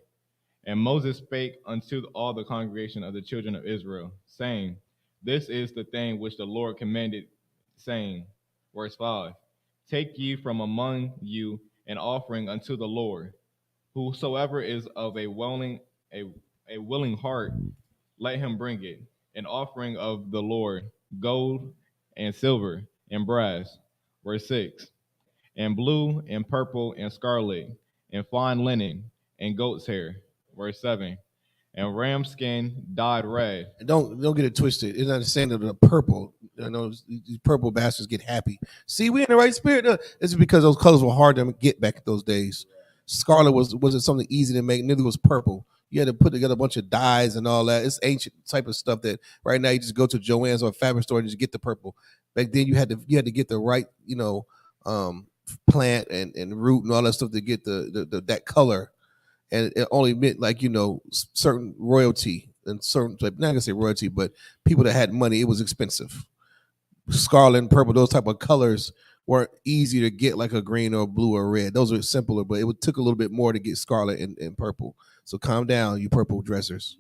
Speaker 4: And Moses spake unto all the congregation of the children of Israel, saying, This is the thing which the Lord commanded, saying, verse 5, Take ye from among you an offering unto the Lord. Whosoever is of a willing heart, let him bring it, an offering of the Lord, gold and silver and brass. Verse 6, and blue and purple and scarlet and fine linen and goat's hair. Verse 7, and ram skin dyed red.
Speaker 5: And don't get it twisted. It's not saying that the purple. I know these purple bastards get happy. See, we in the right spirit. No, it's because those colors were hard to get back in those days. Scarlet wasn't something easy to make. Neither was purple. You had to put together a bunch of dyes and all that. It's ancient type of stuff that right now you just go to Joann's or a fabric store and just get the purple. Back then you had to get the right plant and root and all that stuff to get the that color. And it only meant certain royalty and certain, not gonna say royalty, but people that had money. It was expensive. Scarlet and purple, those type of colors weren't easy to get like a green or blue or red. Those were simpler, but it took a little bit more to get scarlet and purple. So calm down, you purple dressers.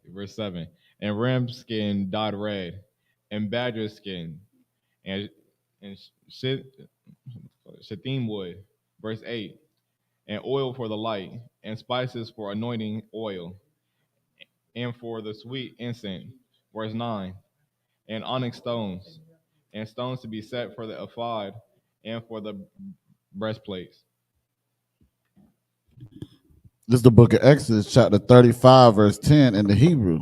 Speaker 4: Verse 7, and ram skin dyed red, and badger skin, and shittim wood. Verse 8, and oil for the light, and spices for anointing oil, and for the sweet incense. Verse 9, and onyx stones, and stones to be set for the ephod, and for the breastplates.
Speaker 6: This is the book of Exodus, chapter 35, verse 10 in the Hebrew.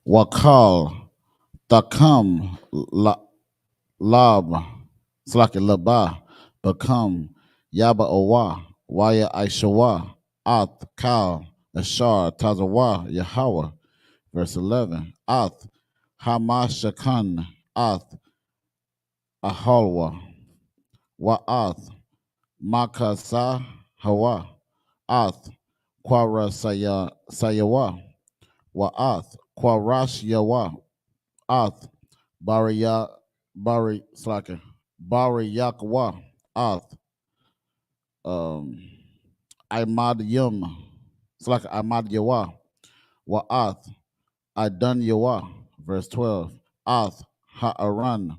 Speaker 6: Wakal, Takam, Lab, Slaki Laba, Bakam, Yaba Owa, Waya Aishawa, Ath, Kal, Ashar, Tazawa, Yahweh. Verse 11. Ath, Hamashakan, Ath, Ahalwa, Wa'ath, Makasa, Hawa, Ath, Kwara Sayawa, Wa'ath, Kwarash Yawa, Ath, Bari Slaka, Bari Yakwa, Ath, Imad Yum, Slaka Imad Yawa, Wa'ath, Adan Yawa, verse 12, Ath, Ha'aran,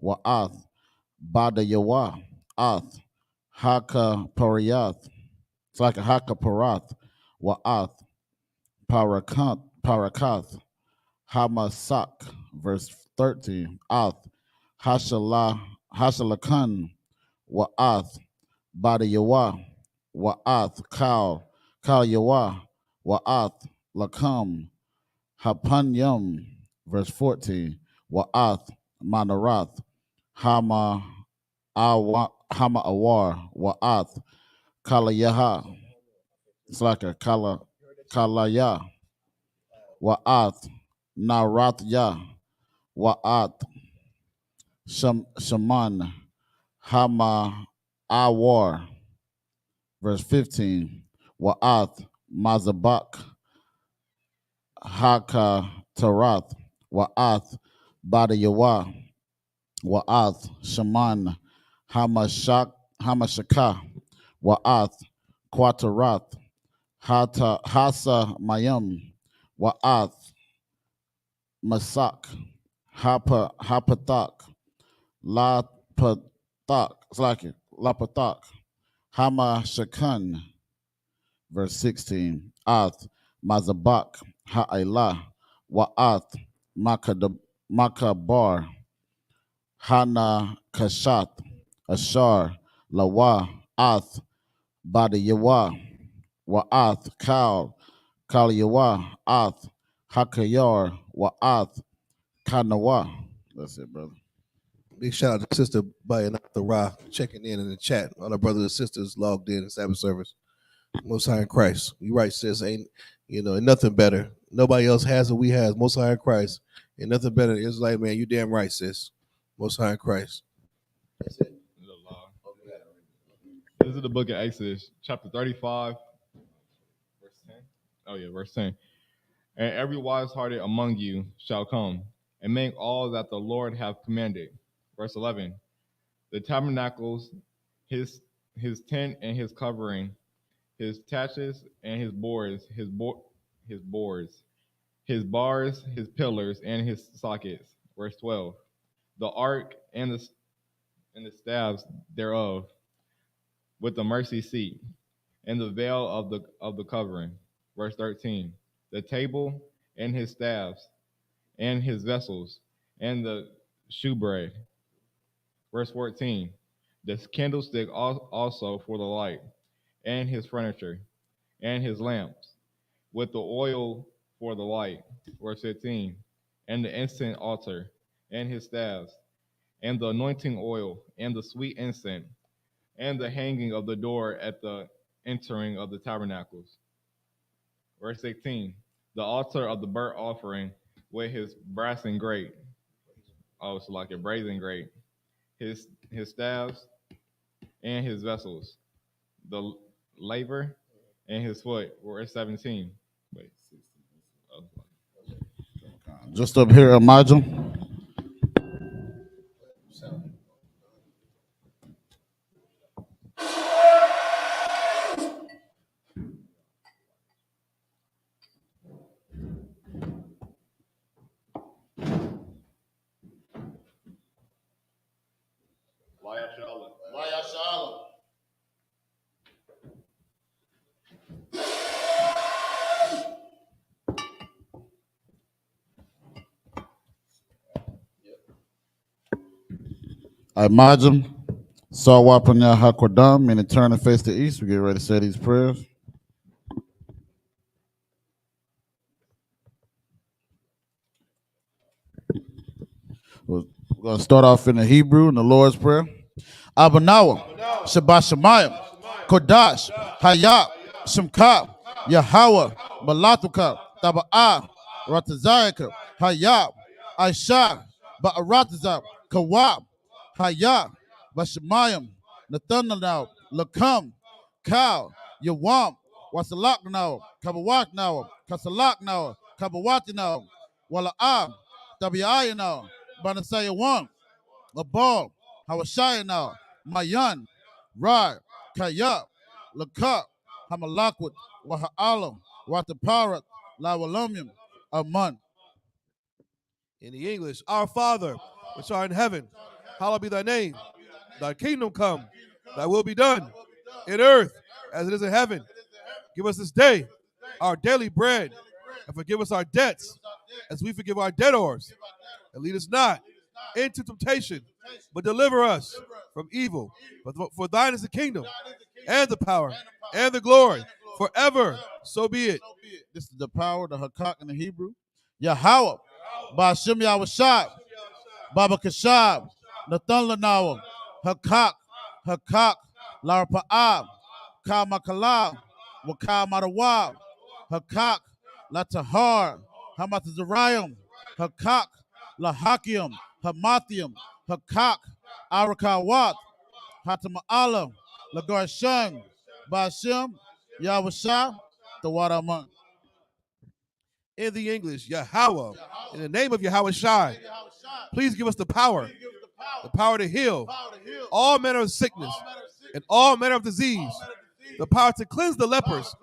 Speaker 6: Wa'ath, Bada Yawa, Ath, Haka Pariath, Slaka Haka Parath, Wa'ath, Parakath, Hamasak, verse 13, Ath, Hashalakan, Wa'ath, Bada Yawa, Wa'ath, Kal Yawa, Wa'ath, Lakam, Hapanyam, verse 14, Wa'ath, Manarath, Hama Awar, Wa'ath, Kalayaha, it's like a Kalaya, Wa'ath, Narathya, Wa'ath, Shaman, Hama Awar, verse 15, Wa'ath, Mazabak, Haka Tarath, Wa'ath, Bada Yawa, Wa'ath, Shaman, Hamashaka, Wa'ath, Quatarath, Hasa Mayam, Wa'ath, Masak, Hapathak, Lapathak, it's like it, Lapathak, Hamashakan, verse 16. Ath, Mazabak, Ha'elah, Wa'ath, Makabar, Hana Kashat, Ashar, Lawa, Ath, Bada Yawa, Wa'ath, Kal Yawa, Ath, Hakayar, Wa'ath, Kanawa. That's it, brother.
Speaker 5: Big shout out to Sister Bayanatha Ra checking in the chat. All our brothers and sisters logged in Sabbath service. Most High in Christ. You right, sis. Ain't nothing better. Nobody else has what we have. Most High in Christ. Ain't nothing better. It's like, man, you damn right, sis. Most High in Christ. That's it.
Speaker 4: This is the book of Exodus, chapter 35, verse 10. Oh, yeah, verse 10. And every wise-hearted among you shall come, and make all that the Lord hath commanded. Verse 11. The tabernacles, his tent and his covering, his taches and his boards, his boards, his bars, his pillars, and his sockets. Verse 12. The ark and the staves thereof, with the mercy seat, and the veil of the covering. Verse 13. The table and his staffs, and his vessels, and the shewbread. Verse 14. The candlestick also for the light, and his furniture, and his lamps, with the oil for the light. Verse 15. And the incense altar, and his staffs, and the anointing oil, and the sweet incense, and the hanging of the door at the entering of the tabernacles. Verse 16. The altar of the burnt offering with his brazen grate. Oh, it's like a brazen grate. His staves and his vessels. The laver and his foot. Verse 17. Wait, 16.
Speaker 6: Just up here, Imagine. I imagine. Sawapanya Hakwadam, and turn and face the east. We get ready to say these prayers. We're going to start off in the Hebrew in the Lord's Prayer. Abanawa, Shabbat Shemayim, Kodash, Hayab, Shemka, Yahweh, Malatuka, Taba'ah, Ratazayaka, Hayab, Aisha, Ba'aratazab, Kawab, Hayab, Bashemayim, Nathananao, Lakam, Kal, Yawam, Wasalak now, Kabawat now, Kasalak now, Kabawati now, Wala'am, Tabi'aya now, Banasaya 1, Labal, Hawashaya now, Mayan, Rai, Kayab, Lakab, Hamalakwat, Waha'alam, Wataparat, Lawalamium, Aman.
Speaker 5: In the English, our Father, which art in heaven, hallowed be thy name. Thy kingdom come, thy will be done, in earth as it is in heaven. Give us this day our daily bread, and forgive us our debts, as we forgive our debtors. And lead us not into temptation, but deliver us from evil. For thine is the kingdom, and the power, and the glory, forever. So be it.
Speaker 6: This is the power, the Hakak in the Hebrew. Yahweh, Ba'ashem Yahushai, Baba Kashab, Nathan Lanawa, Hakak, Larpa'ab, Kamakalab, Wakal Marawab, Hakak, Latahar, Hamatazarayim, Hakak, Lahakium, Hamathium, Hakak, Arakawat, Hatama'alam, Lagarshang, Ba'ashem, Yahushai, the Wadaman.
Speaker 5: In the English, Yahweh, in the name of Yahweh Shai, please give us the power to heal all manner of sickness and all manner of disease, the power to cleanse the lepers,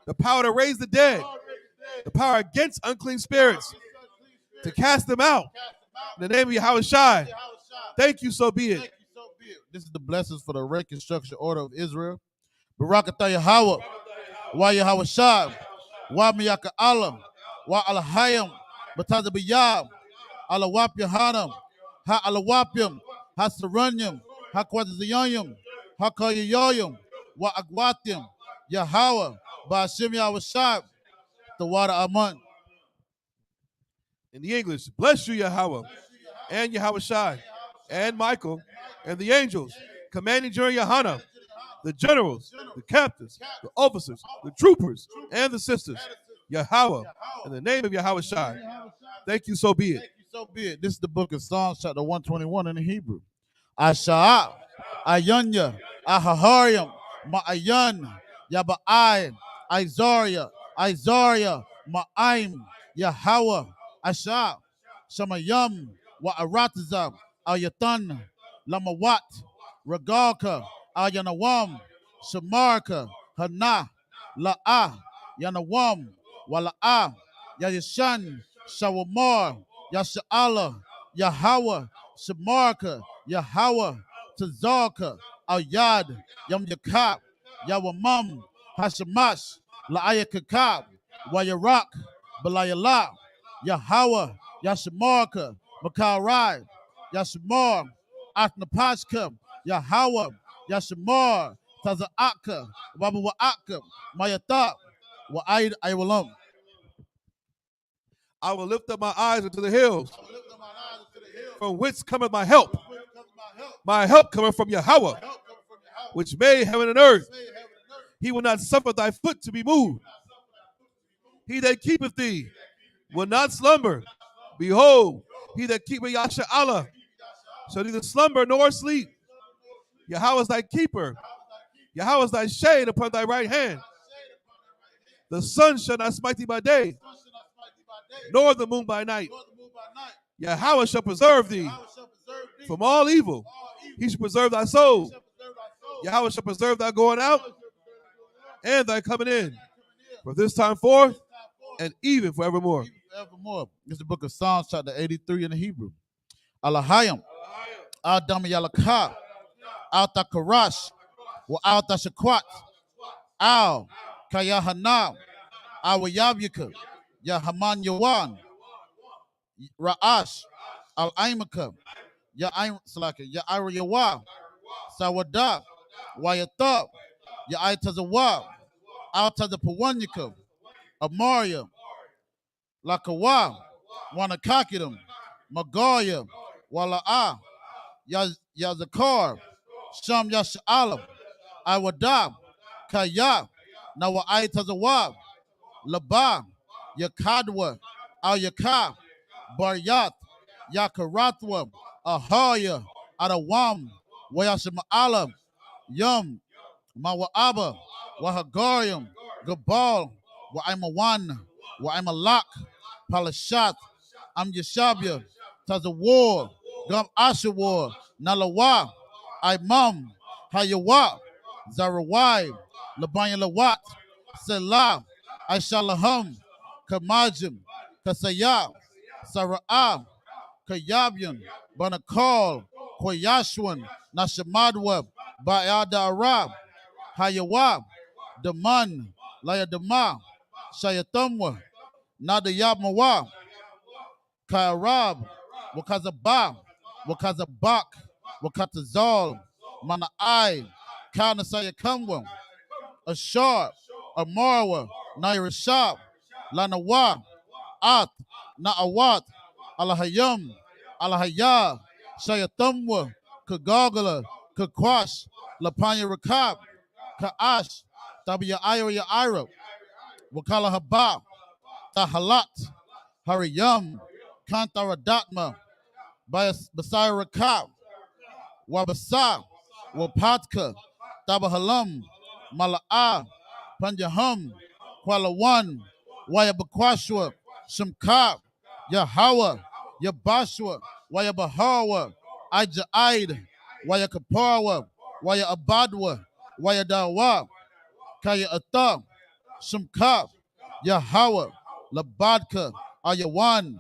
Speaker 5: the power to raise the dead, the power against unclean spirits, to cast them out. In the name of Yahweh Shai, thank you, so be it.
Speaker 6: This is the blessings for the reconstruction order of Israel. Barakatah Yahweh, wa Yahawashab, wa Miyaka Alam, wa Alahayam, Batazabiyab, Alawap Yahanam, Ha Alawapim, Ha Saranyam, Ha Kwazayam, Ha Kayoyam, wa Agwatim, Yahawa, Bashim Yahawashab, the water Aman.
Speaker 5: In the English, bless you, Yahweh, and Yahweh Shai, and Michael, and the angels, commanding during YAHANNA, the generals, the captains, the officers, the troopers, and the sisters. Yahweh, in the name of Yahweh Shai. Thank you, so be it.
Speaker 6: So be it. This is the book of Psalms, chapter 121 in the Hebrew. I.S.U.P.K, Ayunya, Ahahariam, Ma'ayan, Yaba'ai, Izaria, Ma'aim, Yahweh, I.S.U.P.K, Shamayam, Wa'aratazam, Ayatan, Lamawat, Ragalka, Ayanawam, Shamarka, Hana, La'ah, Yanawam, Wala'ah, Yayashan, Shawamar, Yasha'ala, Yahweh, Shamarka, Yahweh, Tazarka, Al-Yad, Yam Yakab, Yawamam, Hashamash, La'ayakakab, Wayarak, Balayala, Yahweh, Yashamarka, Makarai, Yashamar, Atnapashka, Yahweh, Yashamar, Taza'aka, Wabawa'aka, Mayata, Wa'aid Aywalam.
Speaker 5: I will lift up my eyes into the hills, from whence cometh my help. My help cometh from Yahweh, which made heaven and earth. He will not suffer thy foot to be moved. He that keepeth thee will not slumber. Behold, he that keepeth Yasha'Allah shall neither slumber nor sleep. Yahweh is thy keeper. Yahweh is thy shade upon thy right hand. The sun shall not smite thee by day, nor the moon by night. Yahweh shall preserve thee from all evil. He shall preserve thy soul. Yahweh shall preserve thy going out and thy coming in, from this time forth and even forevermore.
Speaker 6: Evermore. This is the book of Psalms, chapter 83 in the Hebrew. Alahayam, Adam Yalakha, Alta Karash, wa Alta Shakwat, Al, Kayahana, Awayabika, Yahaman Yawan, Ra'ash, Al Aimaka, Ya'im Salaka, Ya'ira Yawa, Sawada, Wayata, Ya'itazawa, Alta the Pawanyaka, Amaria, Lakawa, Wanakakidam, Magaya, Wala'a, Yazakar, Sham Yash'alam, Iwadab, Kaya, Nawa'aitazawab, Laba, Yakadwa, Al Yakab, Baryat, Yakaratwa, Ahaya, Adawam, Wayashima'alam, Yum, Mawa'aba, Wahagarium, Gabal, Wa'imawan, Wa'imalak, Palashat, Am Yashabia, Tazawar, Gum Ashawar, Nalawa, Imam, Hayawa, Zarawai, Labanya Lawat, Selah, Aishalaham, Kamajim, Kasaya, Sara'ah, Kayabian, Banakal, Koyashwan, Nashamadweb, Bayada Arab, Hayawab, Daman, Layadama, Shayatamwa, Nadayabmawa, Kairab, Wakazabah, Wakazabak, Wakatazal, Mana'ai, Kanasaya Ashar, Amarwa, Nairashab, Lanawa, At, Na'awat, Alahayam, Alahaya, Shayatamwa, Kagagala, Kakwash, Lapanya Rakab, Ka'ash, Tabia Ira, Wakala Haba, Tahalat, Hariyam, Kantaradatma, Basai Rakab, Wabasa, Wapatka, Tabahalam, Mala'a, Panjaham, Kualawan, Wayabakwashwa, Shamkab, Yahawa, Yabashwa, Wayabahawa, Ajaid, Wayakaparwa, Wayabadwa, Wayadawa, Kaya Ata, Shamkab, Yahawa, Labadka, Ayawan,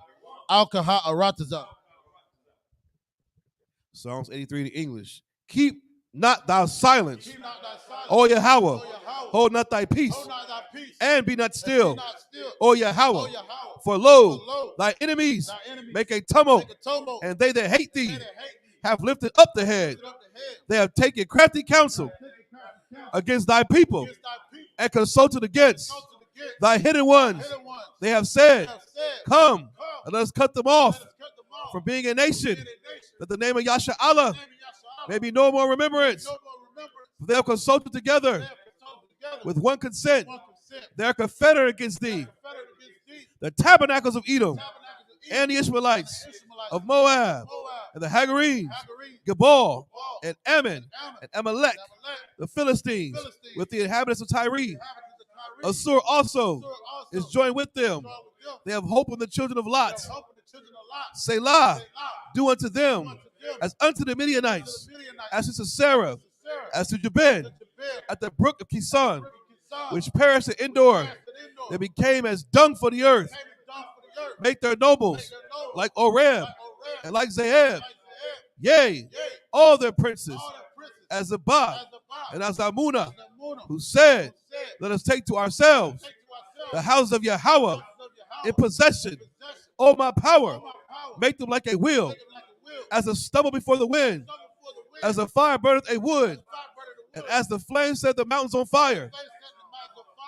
Speaker 6: Alkaha Arataza.
Speaker 5: Psalms 83 in English. Keep not thou silence. O Yahweh, hold not thy peace, and be not still. O Yahweh, for lo, thy enemies make a tumult, and they that hate thee have lifted up the head. They have taken crafty counsel against thy people, and consulted against thy hidden ones. They have said, come, and let us cut them off from being a nation, that the name of Yasha Allah may be no more remembrance. For they have consulted together with one consent. They are confederate against thee. The tabernacles of Edom and the Israelites of Moab and the Hagarenes, Gebal and Ammon and Amalek, the Philistines with the inhabitants of Tyre. Assur also is joined with them. They have hope in the children of Lot. Selah, do unto them as unto the Midianites, as to Sisera, as to Jabin, at the brook of Kison, which perished at Endor. They became as dung for the earth. Make their nobles like Oreb and like Zeeb. Yea, all their princes, as Zabah and as Amuna, who said, let us take to ourselves the house of Yahweh in possession. O my power, make them like a wheel, as a stubble before the wind, as a fire burneth a wood, and as the flame set the mountains on fire.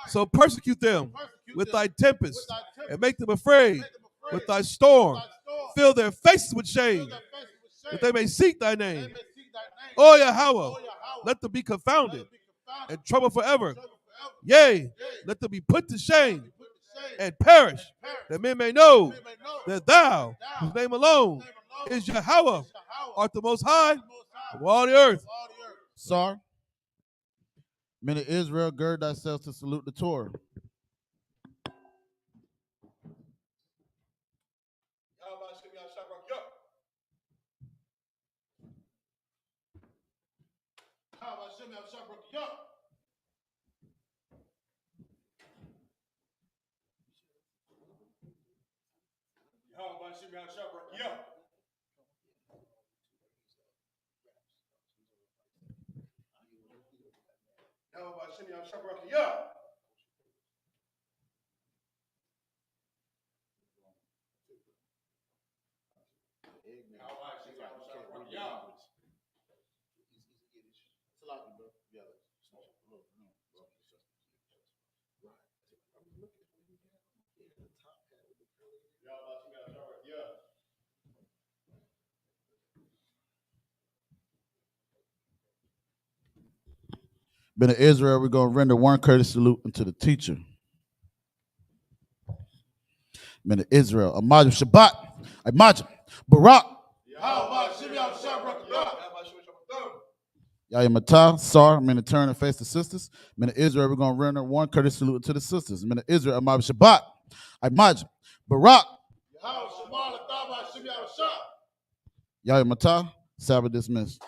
Speaker 5: So persecute them with thy tempest, and make them afraid with thy storm. Fill their faces with shame, that they may seek thy name. O Yahweh, let them be confounded and troubled forever. Yea, let them be put to shame and perish, that men may know that thou, whose name alone is Yahweh, art the most high of all the earth.
Speaker 6: Sir, men of Israel, gird thyself to salute the Torah. Men of Israel, we're going to render one courteous salute unto the teacher. Men of Israel, Amajim Shabbat, Amajim Barak, Yahamanna, Sar, men to turn and face the sisters. Men of Israel, we're going to render one courteous salute to the sisters. Men of Israel, Amajim Shabbat, Amajim Barak, Yahamanna, Sabbath dismissed.